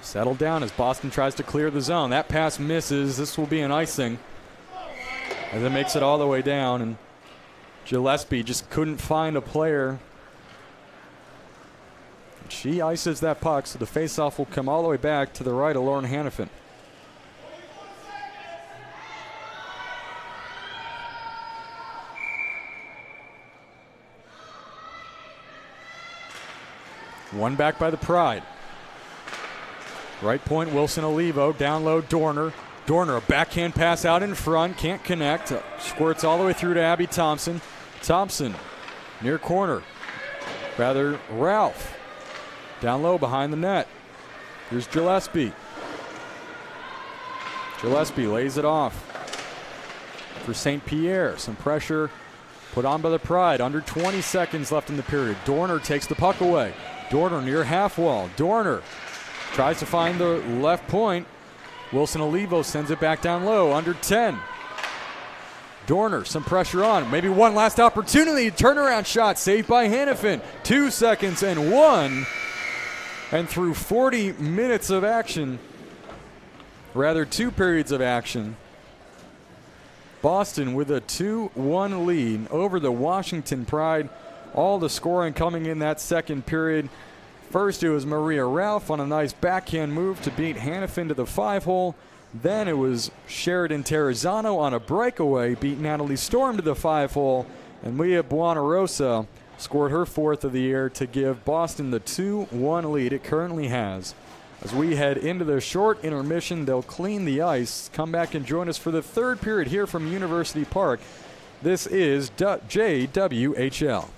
Settled down as Boston tries to clear the zone. That pass misses. This will be an icing as it makes it all the way down, and Gillespie just couldn't find a player. She ices that puck, so the faceoff will come all the way back to the right of Lauren Hannafin. One back by the Pride. Right point, Wilson Olivo. Down low, Dorner. Dorner, a backhand pass out in front. Can't connect. Squirts all the way through to Abby Thompson. Thompson, near corner. Ralph. Down low behind the net. Here's Gillespie. Gillespie lays it off for St. Pierre. Some pressure put on by the Pride. Under 20 seconds left in the period. Dorner takes the puck away. Dorner near half wall. Dorner tries to find the left point. Wilson Olivo sends it back down low. Under 10. Dorner, some pressure on. Maybe one last opportunity. Turnaround shot saved by Hannafin. 2 seconds and 1. And through 40 minutes of action, rather 2 periods of action, Boston with a 2-1 lead over the Washington Pride. All the scoring coming in that second period. First it was Maria Ralph on a nice backhand move to beat Hannafin to the 5-hole. Then it was Sheridan Terrazano on a breakaway, beat Natalie Storm to the 5-hole. And Mia Buonarosa scored her 4th of the year to give Boston the 2-1 lead it currently has. As we head into the short intermission, they'll clean the ice. Come back and join us for the third period here from University Park. This is JWHL.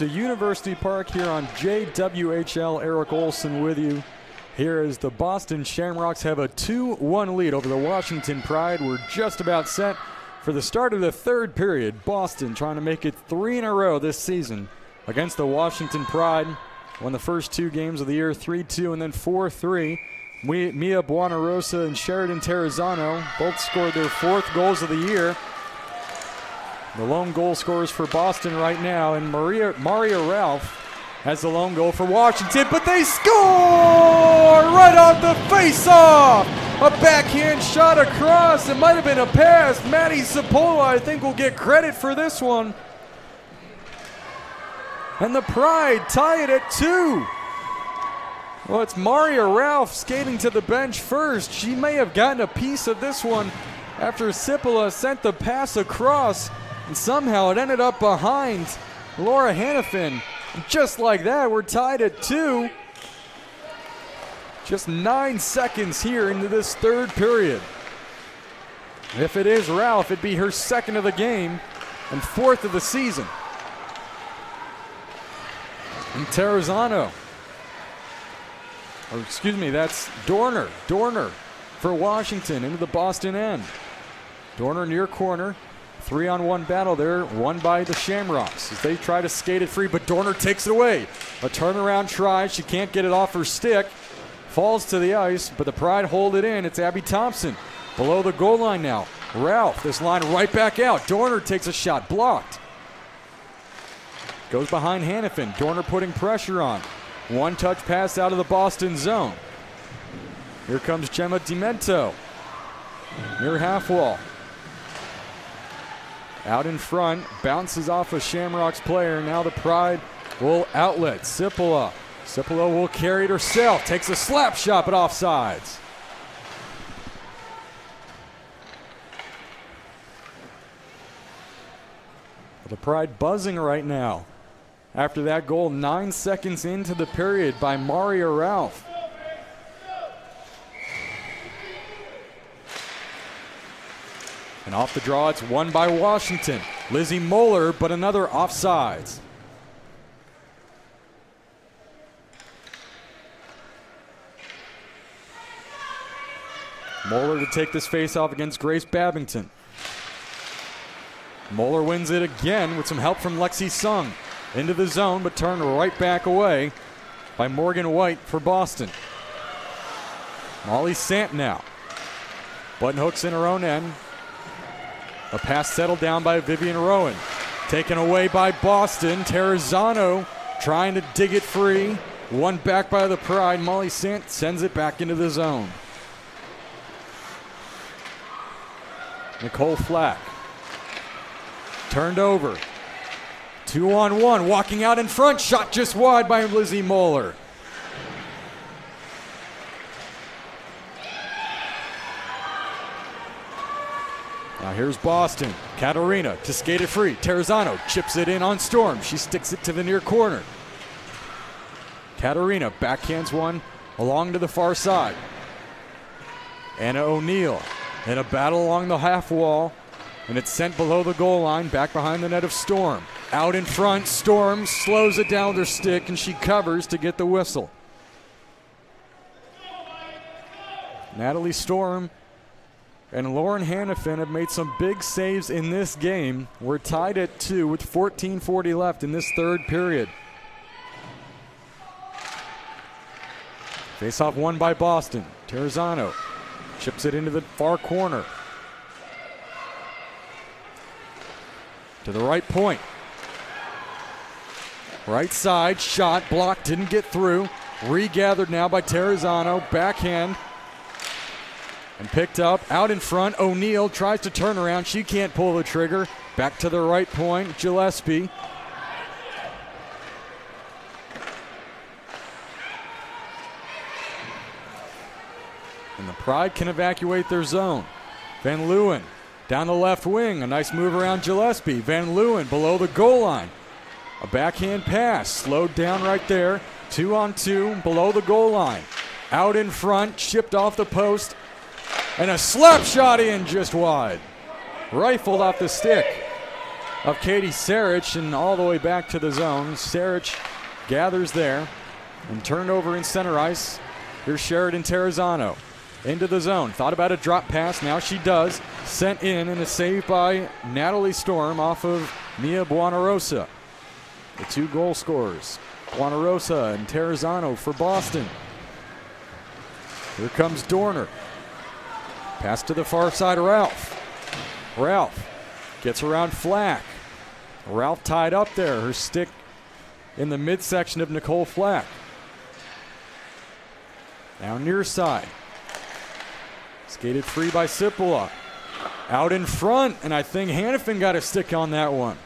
to University Park here on JWHL. Eric Olson with you. Here as the Boston Shamrocks have a 2-1 lead over the Washington Pride. We're just about set for the start of the third period. Boston trying to make it 3 in a row this season against the Washington Pride. Won the first 2 games of the year, 3-2 and then 4-3. Mia Buonarosa and Sheridan Terrazzano both scored their 4th goals of the year. The lone goal scorers for Boston right now, and Maria Ralph has the lone goal for Washington, but they score right off the face-off! A backhand shot across. It might have been a pass. Maddie Cipolla, I think, will get credit for this one. And the Pride tie it at 2. Well, it's Maria Ralph skating to the bench first. She may have gotten a piece of this one after Cipolla sent the pass across, and somehow it ended up behind Laura Hannafin. Just like that, we're tied at 2. Just 9 seconds here into this third period. If it is Ralph, it'd be her 2nd of the game and 4th of the season. And Terrazzano, or excuse me, that's Dorner for Washington into the Boston end. Dorner near corner. 3-on-1 battle there, won by the Shamrocks as they try to skate it free, but Dorner takes it away. A turnaround try, she can't get it off her stick. Falls to the ice, but the Pride hold it in. It's Abby Thompson below the goal line now. Ralph, this line right back out. Dorner takes a shot, blocked. Goes behind Hannafin. Dorner putting pressure on. One-touch pass out of the Boston zone. Here comes Gemma Dimento near half wall. Out in front, bounces off a Shamrocks player. Now the Pride will outlet. Cipolla. Cipolla will carry it herself. Takes a slap shot, but offsides. The Pride buzzing right now. After that goal, 9 seconds into the period by Maria Ralph. And off the draw, it's won by Washington. Lizzie Moeller, but another offsides. Moeller to take this face-off against Grace Babington. Moeller wins it again with some help from Lexi Sung. Into the zone, but turned right back away by Morgan White for Boston. Molly Sant now. Button hooks in her own end. A pass settled down by Vivian Rowan. Taken away by Boston. Terrazzano trying to dig it free. One back by the Pride. Molly Sant sends it back into the zone. Nicole Flack. Turned over. 2-on-1. Walking out in front. Shot just wide by Lizzie Moeller. Now here's Boston. Katarina to skate it free. Terrazzano chips it in on Storm. She sticks it to the near corner. Katarina backhands one along to the far side. Anna O'Neill in a battle along the half wall, and it's sent below the goal line, back behind the net of Storm. Out in front, Storm slows it down with her stick, and she covers to get the whistle. Natalie Storm and Lauren Hannafin have made some big saves in this game. We're tied at 2 with 14:40 left in this third period. Face-off won by Boston. Terrazzano chips it into the far corner. To the right point. Right side, shot, blocked, didn't get through. Regathered now by Terrazzano, backhand. And picked up, out in front, O'Neill tries to turn around. She can't pull the trigger. Back to the right point, Gillespie. And the Pride can evacuate their zone. Van Leeuwen down the left wing. A nice move around Gillespie. Van Leeuwen below the goal line. A backhand pass, slowed down right there. 2-on-2 below the goal line. Out in front, chipped off the post. And a slap shot in just wide. Rifled off the stick. of Katie Sarich and all the way back to the zone. Sarich gathers there and turned over in center ice. Here's Sheridan Terrazano into the zone. Thought about a drop pass. Now she does. Sent in and a save by Natalie Storm off of Mia Buonarosa. The 2 goal scorers, Buonarosa and Terrazano for Boston. Here comes Dorner. Pass to the far side, Ralph. Ralph gets around Flack. Ralph tied up there. Her stick in the midsection of Nicole Flack. Now near side. Skated free by Sipola. Out in front, and I think Hannafin got a stick on that one.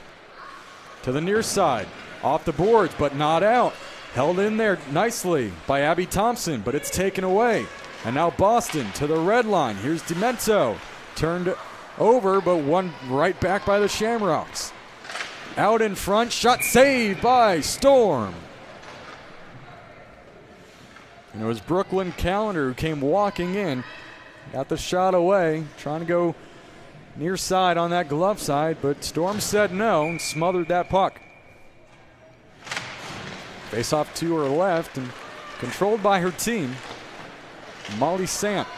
To the near side. Off the boards, but not out. Held in there nicely by Abby Thompson, but it's taken away. And now Boston to the red line. Here's Demento. Turned over, but won right back by the Shamrocks. Out in front, shot saved by Storm. And it was Brooklyn Callender who came walking in. Got the shot away, trying to go near side on that glove side, but Storm said no and smothered that puck. Face off to her left and controlled by her team, Molly Sant.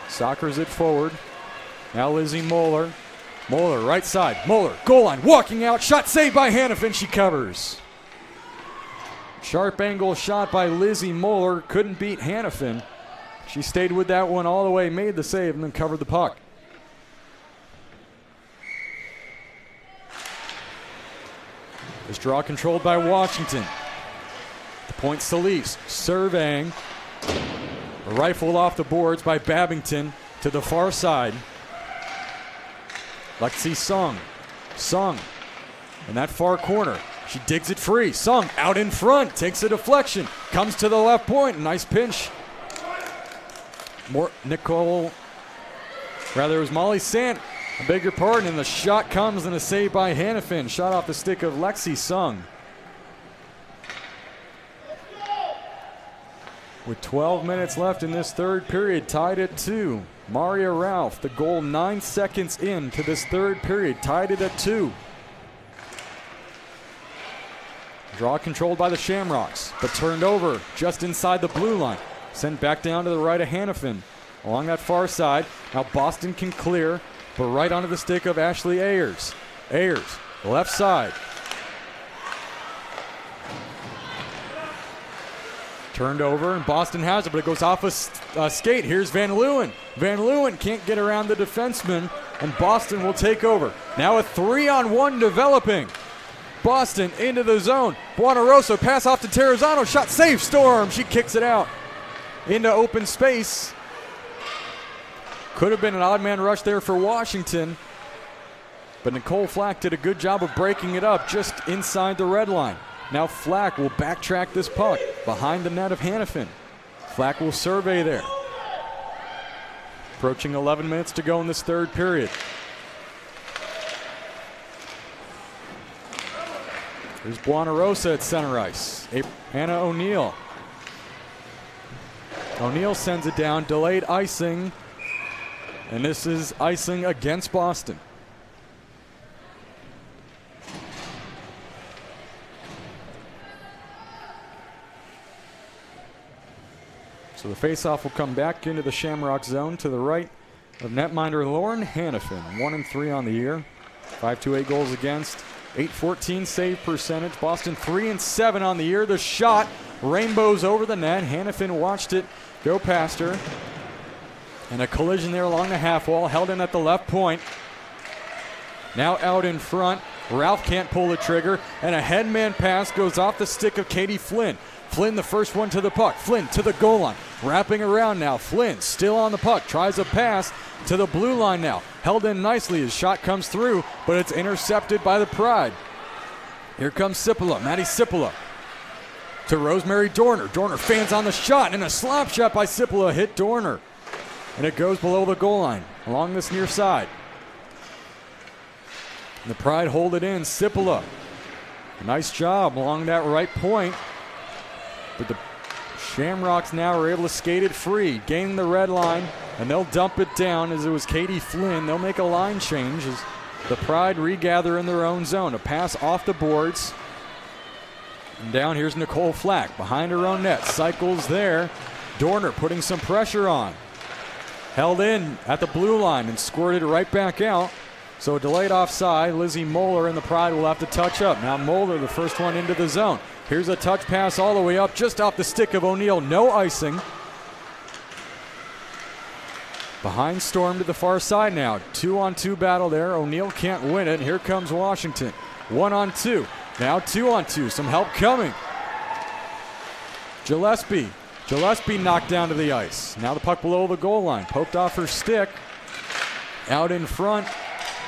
Soccers it forward. Now Lizzie Moeller. Moeller right side. Moeller, goal line, walking out. Shot saved by Hannafin. She covers. Sharp angle shot by Lizzie Moeller. Couldn't beat Hannafin. She stayed with that one all the way, made the save, and then covered the puck. This draw controlled by Washington. The point Solis surveying. Rifled off the boards by Babington to the far side. Lexi Sung. Sung in that far corner. She digs it free. Sung out in front. Takes a deflection. Comes to the left point. Nice pinch. It was Molly Sant. I beg your pardon. And the shot comes and a save by Hannafin. Shot off the stick of Lexi Sung. With 12 minutes left in this third period, tied at 2. Maria Ralph, the goal 9 seconds into this third period, tied it at 2. Draw controlled by the Shamrocks, but turned over just inside the blue line. Sent back down to the right of Hannafin. Along that far side, now Boston can clear, but right onto the stick of Ashley Ayers. Ayers, left side. Turned over, and Boston has it, but it goes off a skate. Here's Van Leeuwen. Van Leeuwen can't get around the defenseman, and Boston will take over. Now a 3-on-1 developing. Boston into the zone. Buonarosa pass off to Terrazano. Shot save, Storm. She kicks it out into open space. Could have been an odd man rush there for Washington, but Nicole Flack did a good job of breaking it up just inside the red line. Now Flack will backtrack this puck behind the net of Hannafin. Flack will survey there. Approaching 11 minutes to go in this third period. Here's Buonarosa at center ice. Anna O'Neill. O'Neill sends it down, delayed icing, and this is icing against Boston. So the faceoff will come back into the Shamrock zone to the right of netminder Lauren Hannafin. 1-3 on the year. 528 goals against. .814 save percentage. Boston 3-7 on the year. The shot rainbows over the net. Hannafin watched it go past her. And a collision there along the half wall. Held in at the left point. Now out in front. Ralph can't pull the trigger. And a headman pass goes off the stick of Katie Flynn. Flynn the first one to the puck. Flynn to the goal line. Wrapping around now. Flynn still on the puck. Tries a pass to the blue line now. Held in nicely. His shot comes through, but it's intercepted by the Pride. Here comes Sipola. Maddie Sipola to Rosemary Dorner. Dorner fans on the shot, and a slap shot by Sipola hit Dorner. And it goes below the goal line along this near side. And the Pride hold it in. Sipola. Nice job along that right point. But the Shamrocks now are able to skate it free, gaining the red line And they'll dump it down as it was Katie Flynn. They'll make a line change as the Pride regather in their own zone. A pass off the boards. And down here's Nicole Flack behind her own net. Cycles there. Dorner putting some pressure on. Held in at the blue line and squirted right back out. So a delayed offside. Lizzie Moeller and the Pride will have to touch up. Now Moeller, the first one into the zone. Here's a touch pass all the way up, just off the stick of O'Neill. No icing. Behind Storm to the far side now. 2-on-2 battle there. O'Neill can't win it. Here comes Washington. 1-on-2. Now 2-on-2. Some help coming. Gillespie knocked down to the ice. Now the puck below the goal line. Poked off her stick. Out in front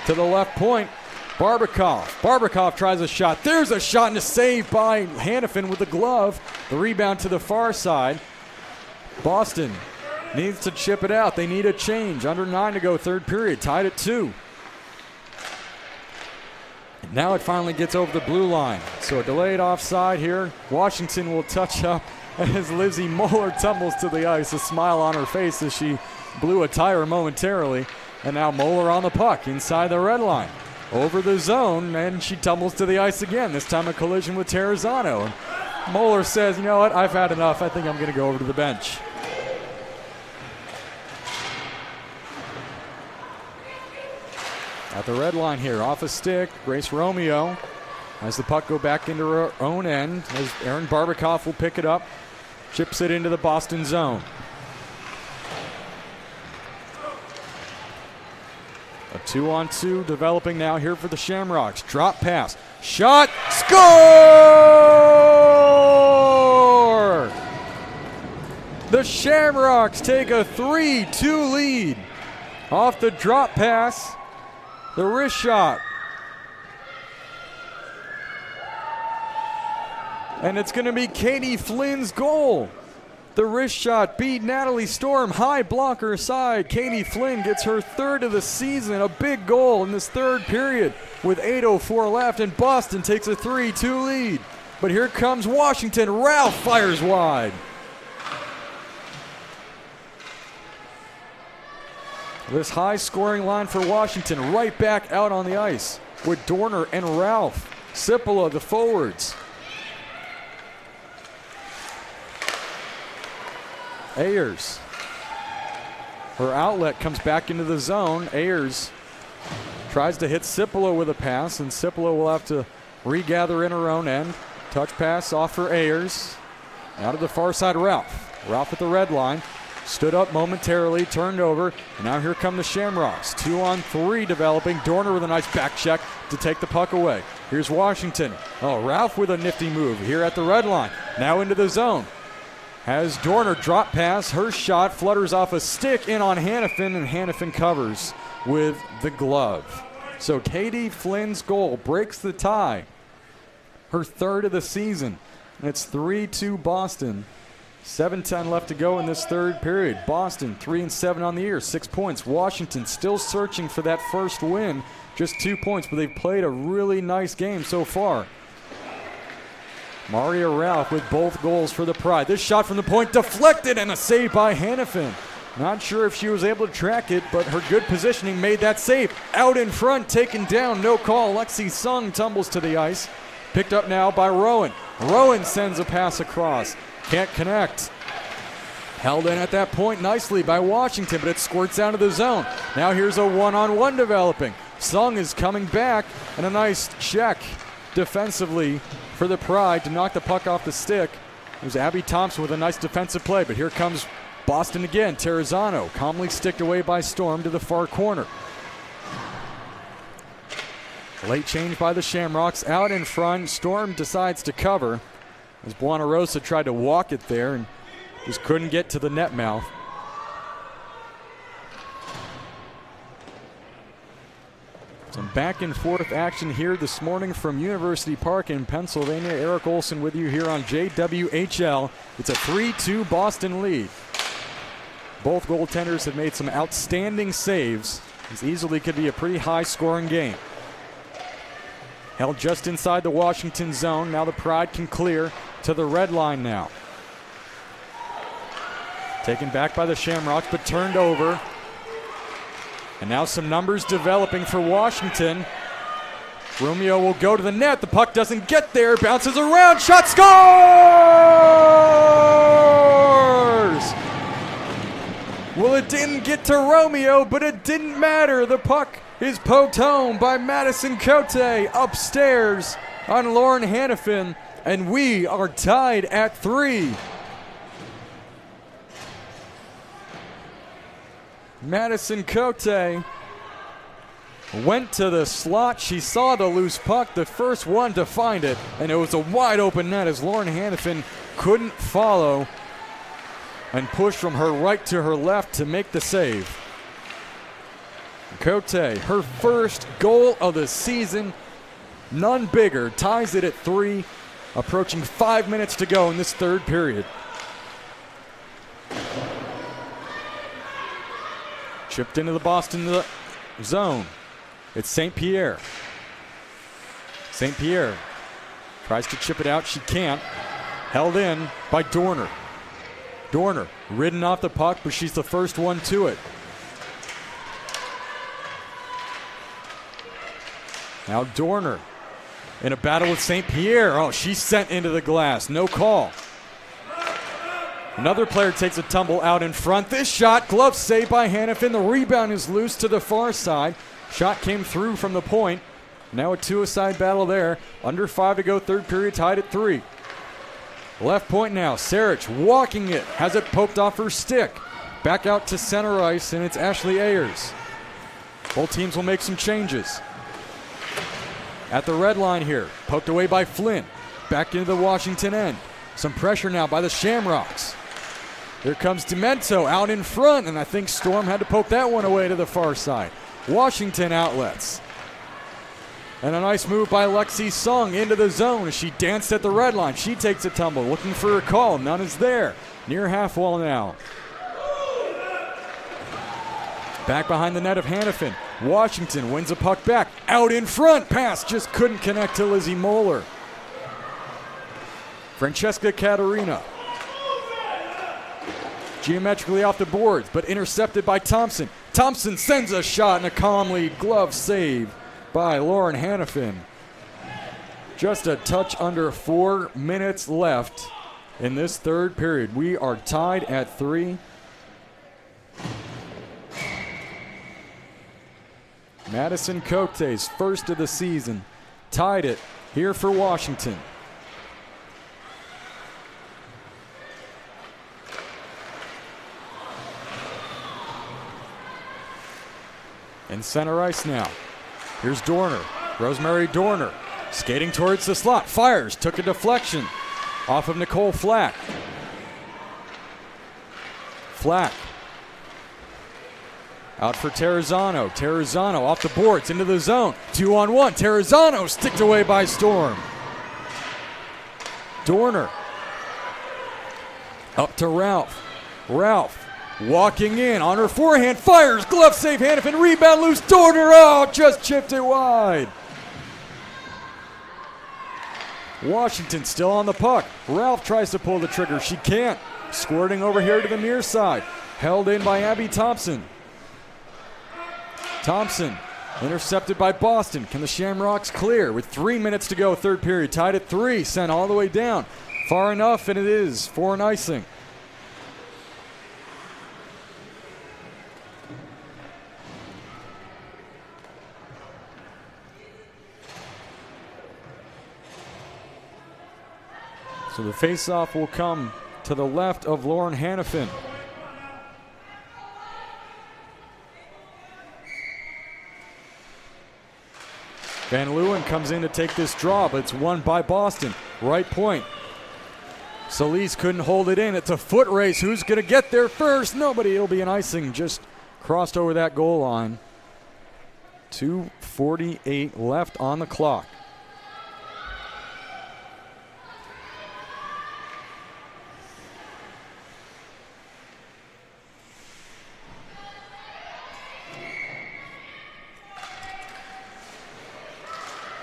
to the left point. Barbikoff tries a shot. There's a shot and a save by Hannafin with the glove. The rebound to the far side. Boston needs to chip it out. They need a change. Under 9 to go, third period. Tied at 2. Now it finally gets over the blue line. So a delayed offside here. Washington will touch up as Lizzie Moeller tumbles to the ice. A smile on her face as she blew a tire momentarily. And now Moeller on the puck inside the red line. Over the zone, and she tumbles to the ice again. This time a collision with Terrazzano. And Moeller says, you know what, I've had enough. I think I'm going to go over to the bench. At the red line here, off a stick, Grace Romeo has the puck go back into her own end as Erin Barbikoff will pick it up, chips it into the Boston zone. A 2-on-2 developing now here for the Shamrocks. Drop pass, shot, score! The Shamrocks take a 3-2 lead off the drop pass. The wrist shot. And it's going to be Katie Flynn's goal. The wrist shot beat Natalie Storm. High blocker side. Katie Flynn gets her third of the season. A big goal in this third period with 8:04 left. And Boston takes a 3-2 lead. But here comes Washington. Ralph fires wide. This high-scoring line for Washington right back out on the ice with Dorner and Ralph. Sipola, the forwards. Ayers. Her outlet comes back into the zone. Ayers tries to hit Sipola with a pass, and Sipola will have to regather in her own end. Touch pass off for Ayers. Out of the far side, Ralph. Ralph at the red line. Stood up momentarily, turned over, and now here come the Shamrocks. 2-on-3 developing. Dorner with a nice back check to take the puck away. Here's Washington. Oh, Ralph with a nifty move here at the red line. Now into the zone. Has Dorner drop pass. Her shot flutters off a stick in on Hannafin, and Hannafin covers with the glove. So Katie Flynn's goal breaks the tie. Her third of the season. And it's 3-2 Boston. 7:10 left to go in this third period. Boston 3-7 on the year, 6 points. Washington still searching for that first win, just 2 points, but they've played a really nice game so far. Maria Ralph with both goals for the Pride. This shot from the point deflected and a save by Hannafin. Not sure if she was able to track it, but her good positioning made that save. Out in front, taken down, no call. Lexi Sung tumbles to the ice. Picked up now by Rowan. Rowan sends a pass across. Can't connect. Held in at that point nicely by Washington, but it squirts out of the zone. Now here's a one-on-one developing. Sung is coming back, and a nice check defensively for the Pride to knock the puck off the stick. It was Abby Thompson with a nice defensive play, but here comes Boston again. Terrazzano calmly sticked away by Storm to the far corner. Late change by the Shamrocks. Out in front, Storm decides to cover as Buonarosa tried to walk it there and just couldn't get to the net mouth. Some back and forth action here this morning from University Park in Pennsylvania. Eric Olson with you here on JWHL. It's a 3-2 Boston lead. Both goaltenders have made some outstanding saves. This easily could be a pretty high-scoring game. Held just inside the Washington zone. Now the Pride can clear to the red line now. Taken back by the Shamrocks, but turned over. And now some numbers developing for Washington. Romeo will go to the net. The puck doesn't get there. Bounces around. Shot, scores! Well, it didn't get to Romeo, but it didn't matter. The puck is poked home by Madison Cote upstairs on Lauren Hannafin, and we are tied at 3. Madison Cote went to the slot. She saw the loose puck, the first one to find it, and it was a wide open net as Lauren Hannafin couldn't follow and pushed from her right to her left to make the save. Cote, her first goal of the season, none bigger, ties it at 3, approaching 5 minutes to go in this third period. Chipped into the Boston zone. It's St. Pierre. St. Pierre tries to chip it out. She can't. Held in by Dorner. Dorner ridden off the puck, but she's the first one to it. Now Dorner in a battle with St. Pierre. Oh, she's sent into the glass. No call. Another player takes a tumble out in front. This shot, glove saved by Hannafin. The rebound is loose to the far side. Shot came through from the point. Now a two-a-side battle there. Under 5 to go, third period, tied at 3. Left point now, Sarich walking it. Has it poked off her stick. Back out to center ice, and it's Ashley Ayers. Both teams will make some changes. At the red line here, poked away by Flynn. Back into the Washington end. Some pressure now by the Shamrocks. Here comes Demento out in front, and I think Storm had to poke that one away to the far side. Washington outlets. And a nice move by Lexi Sung into the zone as she danced at the red line. She takes a tumble, looking for a call. None is there. Near half wall now. Back behind the net of Hannafin. Washington wins a puck back. Out in front. Pass just couldn't connect to Lizzie Moeller. Francesca Caterina. Geometrically off the boards, but intercepted by Thompson. Thompson sends a shot and a calmly glove save by Lauren Hannafin. Just a touch under 4 minutes left in this third period. We are tied at 3. Madison Cote's first of the season tied it here for Washington. In center ice now. Here's Dorner. Rosemary Dorner skating towards the slot. Fires. Took a deflection off of Nicole Flack. Flack. Out for Terrazano. Terrazano off the boards into the zone. 2-on-1. Terrazano sticked away by Storm. Dorner. Up to Ralph. Ralph. Walking in on her forehand, fires, glove save, Hannafin, rebound loose, Dorner, oh, just chipped it wide. Washington still on the puck. Ralph tries to pull the trigger, she can't. Squirting over here to the near side, held in by Abby Thompson. Thompson intercepted by Boston. Can the Shamrocks clear with 3 minutes to go, third period, tied at 3, sent all the way down. Far enough, and it is for an icing. So the face-off will come to the left of Lauren Hannafin. Van Leeuwen comes in to take this draw, but it's won by Boston. Right point. Solis couldn't hold it in. It's a foot race. Who's going to get there first? Nobody. It'll be an icing. Just crossed over that goal line. 2:48 left on the clock.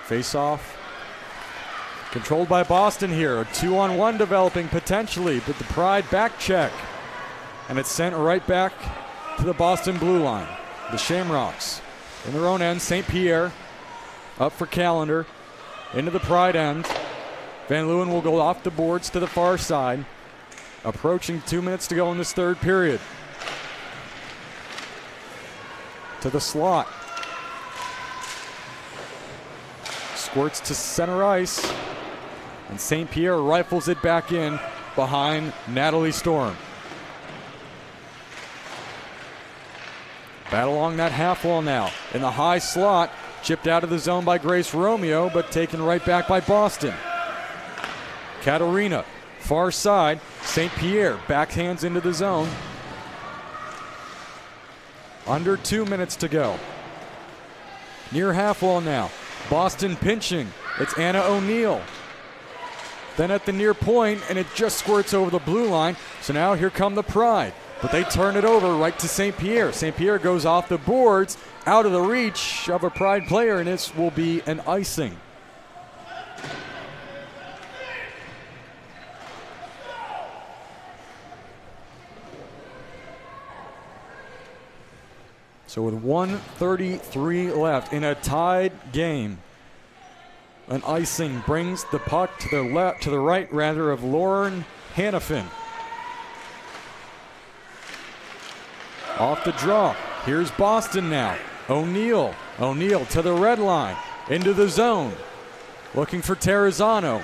Face-off controlled by Boston here. A 2-on-1 developing potentially, but the Pride back check. and it's sent right back to the Boston blue line. The Shamrocks in their own end. St. Pierre up for Callender into the Pride end. Van Leeuwen will go off the boards to the far side. Approaching 2 minutes to go in this third period. To the slot. Squirts to center ice. And St. Pierre rifles it back in behind Natalie Storm. Battle along that half wall now. In the high slot, chipped out of the zone by Grace Romeo, but taken right back by Boston. Katarina, far side. St. Pierre backhands into the zone. Under 2 minutes to go. Near half wall now. Boston pinching. It's Anna O'Neill. Then at the near point, and it just squirts over the blue line. So now here come the Pride. But they turn it over right to St. Pierre. St. Pierre goes off the boards, out of the reach of a Pride player, and this will be an icing. So with 1:33 left in a tied game, an icing brings the puck to the right of Lauren Hannafin. Off the draw. Here's Boston now. O'Neill to the red line, into the zone. Looking for Terrazzano,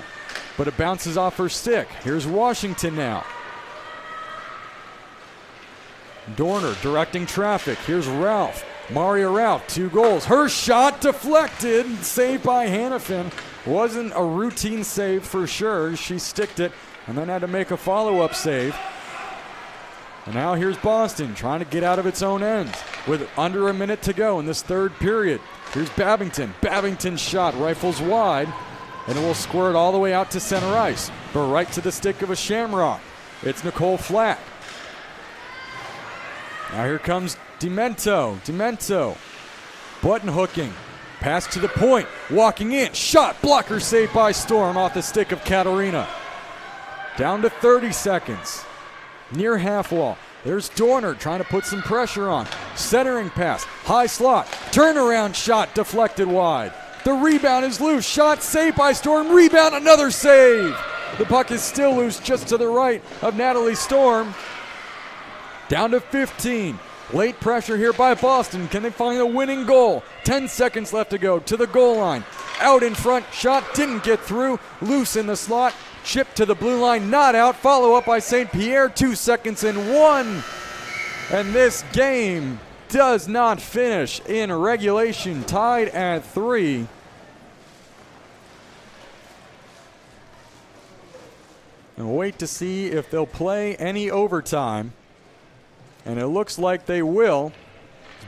but it bounces off her stick. Here's Washington now. Dorner directing traffic. Here's Ralph. Maria Ralph, 2 goals. Her shot deflected. Saved by Hannafin. Wasn't a routine save for sure. She sticked it and then had to make a follow-up save. And now here's Boston trying to get out of its own end with under a minute to go in this third period. Here's Babington. Babington's shot rifles wide, and it will squirt all the way out to center ice, but right to the stick of a Shamrock. It's Nicole Flack. Now here comes Demento. Button hooking. Pass to the point. Walking in. Shot. Blocker saved by Storm off the stick of Katarina. Down to 30 seconds. Near half wall. There's Dorner trying to put some pressure on. Centering pass. High slot. Turnaround shot deflected wide. The rebound is loose. Shot saved by Storm. Rebound. Another save. The puck is still loose just to the right of Natalie Storm. Down to 15. Late pressure here by Boston. Can they find a winning goal? 10 seconds left to go to the goal line. Out in front. Shot didn't get through. Loose in the slot. Chip to the blue line. Not out. Follow up by St. Pierre. 2 seconds and 1. And this game does not finish in regulation. Tied at 3. And wait to see if they'll play any overtime. And it looks like they will.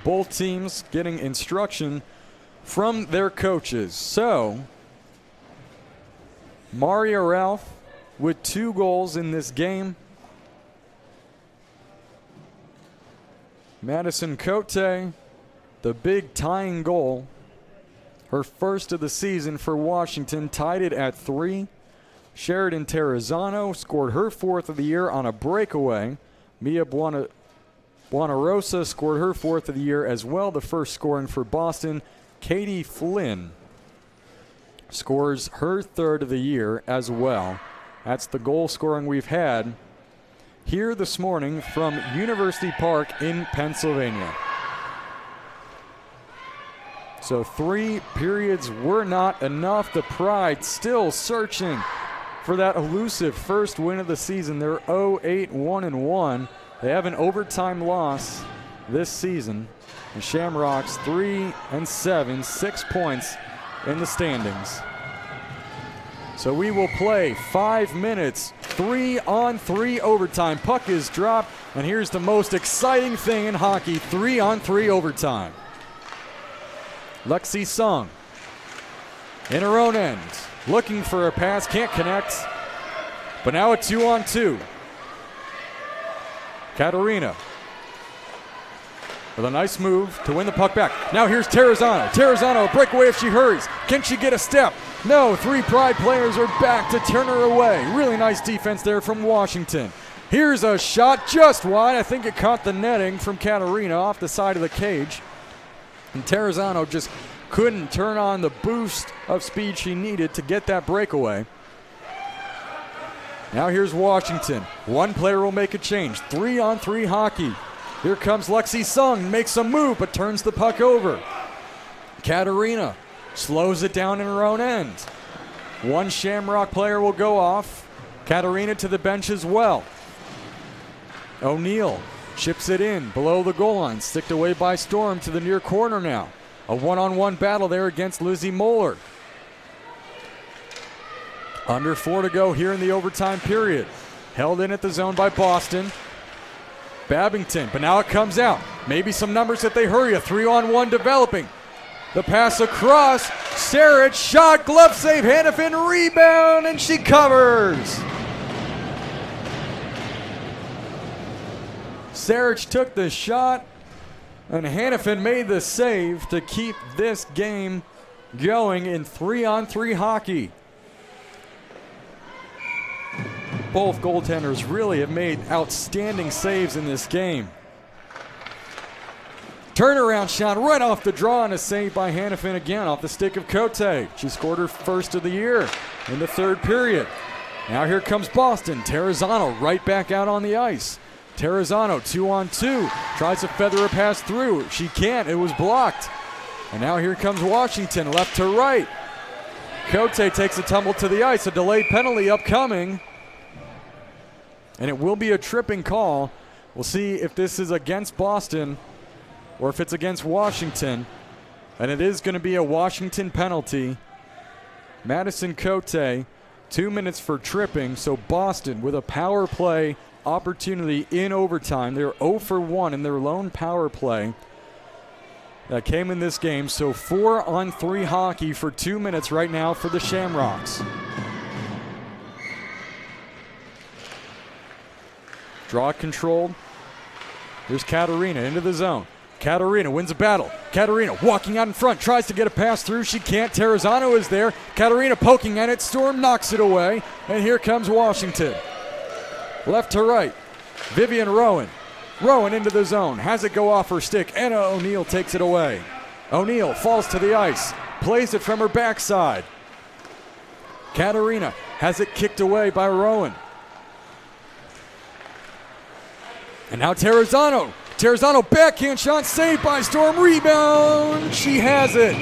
Both teams getting instruction from their coaches. So, Maria Ralph with 2 goals in this game. Madison Cote, the big tying goal. Her first of the season for Washington, tied it at 3. Sheridan Terrazzano scored her 4th of the year on a breakaway. Mia Buonarosa scored her 4th of the year as well, the first scoring for Boston. Katie Flynn scores her 3rd of the year as well. That's the goal scoring we've had here this morning from University Park in Pennsylvania. So 3 periods were not enough. The Pride still searching for that elusive first win of the season. They're 0-8-1-1. They have an overtime loss this season. The Shamrocks 3-7, 6 points in the standings. So we will play 5 minutes, 3-on-3 overtime. Puck is dropped, and here's the most exciting thing in hockey, 3-on-3 overtime. Lexi Sung in her own end, looking for a pass, can't connect, but now a 2-on-2. Katarina with a nice move to win the puck back. Now here's Terrazzano. Terrazzano, a breakaway if she hurries. Can she get a step? No, 3 Pride players are back to turn her away. Really nice defense there from Washington. Here's a shot just wide. I think it caught the netting from Katarina off the side of the cage. And Terrazano just couldn't turn on the boost of speed she needed to get that breakaway. Now here's Washington. One player will make a change. 3-on-3 hockey. Here comes Lexi Sung, makes a move but turns the puck over. Katarina slows it down in her own end. One Shamrock player will go off. Katarina to the bench as well. O'Neill chips it in below the goal line, sticked away by Storm to the near corner now. A one-on-one battle there against Lizzie Moeller. Under 4 to go here in the overtime period. Held in at the zone by Boston. Babington, but now it comes out. Maybe some numbers that they hurry. A 3-on-1 developing. The pass across. Sarich, shot, glove save, Hannafin, rebound, and she covers. Sarich took the shot, and Hannafin made the save to keep this game going in 3-on-3 hockey. Both goaltenders really have made outstanding saves in this game. Turnaround shot right off the draw and a save by Hannafin again off the stick of Cote. She scored her first of the year in the third period. Now here comes Boston. Terrazano right back out on the ice. Terrazano 2-on-2. Tries to feather a pass through. She can't. It was blocked. And now here comes Washington left to right. Cote takes a tumble to the ice. A delayed penalty upcoming. And it will be a tripping call. We'll see if this is against Boston or if it's against Washington. And it is going to be a Washington penalty. Madison Cote, 2 minutes for tripping. So Boston with a power play opportunity in overtime. They're 0 for 1 in their lone power play that came in this game. So 4-on-3 hockey for 2 minutes right now for the Shamrocks. Draw controlled. Here's Katarina into the zone. Katarina wins a battle. Katarina walking out in front, tries to get a pass through. She can't. Terrazano is there. Katarina poking at it. Storm knocks it away. And here comes Washington. Left to right. Vivian Rowan. Rowan into the zone. Has it go off her stick. Anna O'Neill takes it away. O'Neill falls to the ice. Plays it from her backside. Katarina has it kicked away by Rowan. And now Terrazano. Terrazano backhand shot, saved by Storm, rebound. She has it.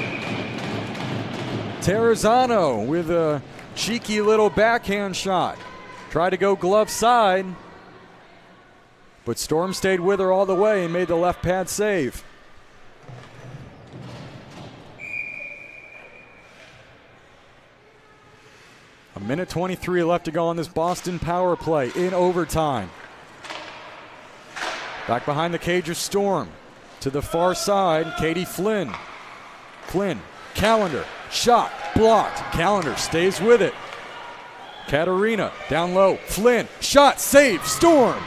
Terrazano with a cheeky little backhand shot. Tried to go glove side, but Storm stayed with her all the way and made the left pad save. A minute 23 left to go on this Boston power play in overtime. Back behind the cage of Storm. To the far side, Katie Flynn. Flynn, Callender, shot, blocked. Callender stays with it. Katarina, down low. Flynn, shot, save, Storm.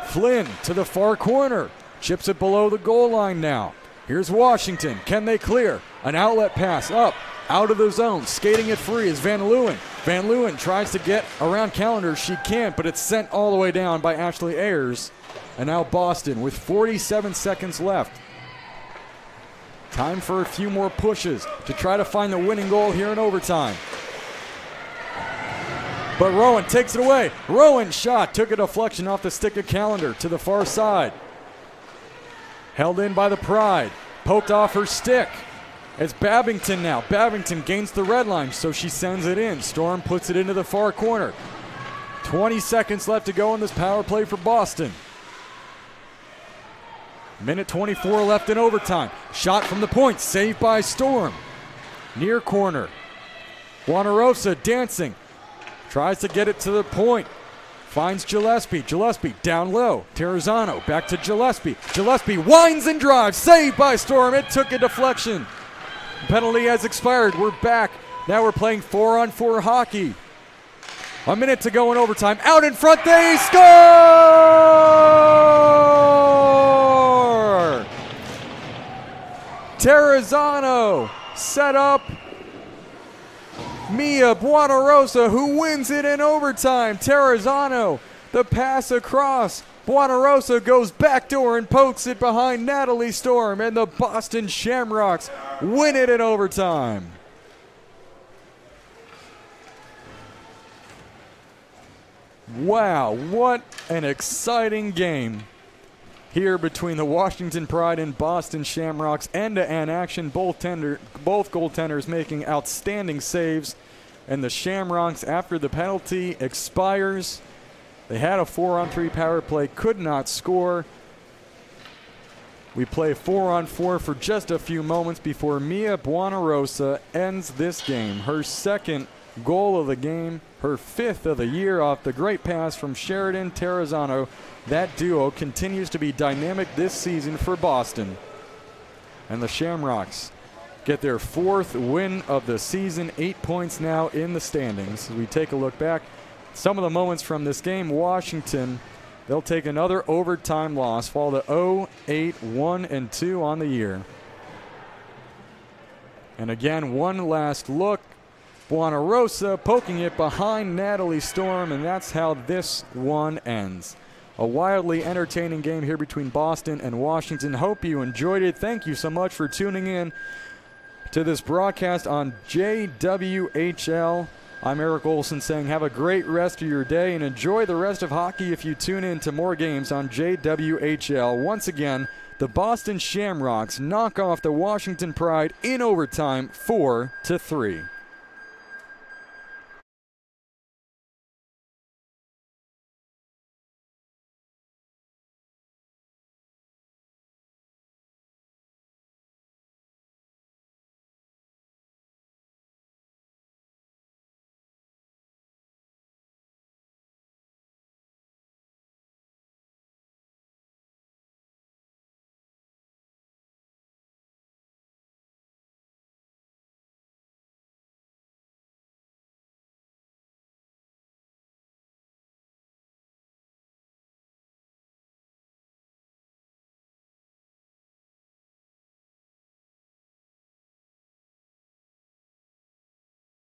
Flynn to the far corner. Chips it below the goal line now. Here's Washington. Can they clear? An outlet pass up, out of the zone. Skating it free is Van Leeuwen. Van Leeuwen tries to get around Callender. She can't, but it's sent all the way down by Ashley Ayers. And now Boston with 47 seconds left. Time for a few more pushes to try to find the winning goal here in overtime. But Rowan takes it away. Rowan shot, took a deflection off the stick of Callender to the far side. Held in by the Pride. Poked off her stick. It's Babington now. Babington gains the red line, so she sends it in. Storm puts it into the far corner. 20 seconds left to go in this power play for Boston. Minute 24 left in overtime. Shot from the point, saved by Storm. Near corner. Wanarosa dancing. Tries to get it to the point. Finds Gillespie. Gillespie down low. Terrazano back to Gillespie. Gillespie winds and drives. Saved by Storm. It took a deflection. Penalty has expired. We're back. Now we're playing 4-on-4 hockey. A minute to go in overtime. Out in front. They score! Terrazano set up Mia Buonarosa, who wins it in overtime. Terrazano The pass across. Buonarosa goes backdoor and pokes it behind Natalie Storm, and the Boston Shamrocks win it in overtime. Wow, what an exciting game here between the Washington Pride and Boston Shamrocks. End-to-end action, both goaltenders making outstanding saves, and the Shamrocks, after the penalty expires, they had a 4-on-3 power play, could not score. We play 4-on-4 for just a few moments before Mia Buonarosa ends this game. Her second goal of the game, her 5th of the year, off the great pass from Sheridan Terrazzano. That duo continues to be dynamic this season for Boston. And the Shamrocks get their 4th win of the season, 8 points now in the standings. As we take a look back, some of the moments from this game, Washington, they'll take another overtime loss, fall to 0-8-1-2 on the year. And again, one last look. Buonarosa poking it behind Natalie Storm, and that's how this one ends. A wildly entertaining game here between Boston and Washington. Hope you enjoyed it. Thank you so much for tuning in to this broadcast on JWHL. I'm Eric Olson saying have a great rest of your day and enjoy the rest of hockey if you tune in to more games on JWHL. Once again, the Boston Shamrocks knock off the Washington Pride in overtime 4-3.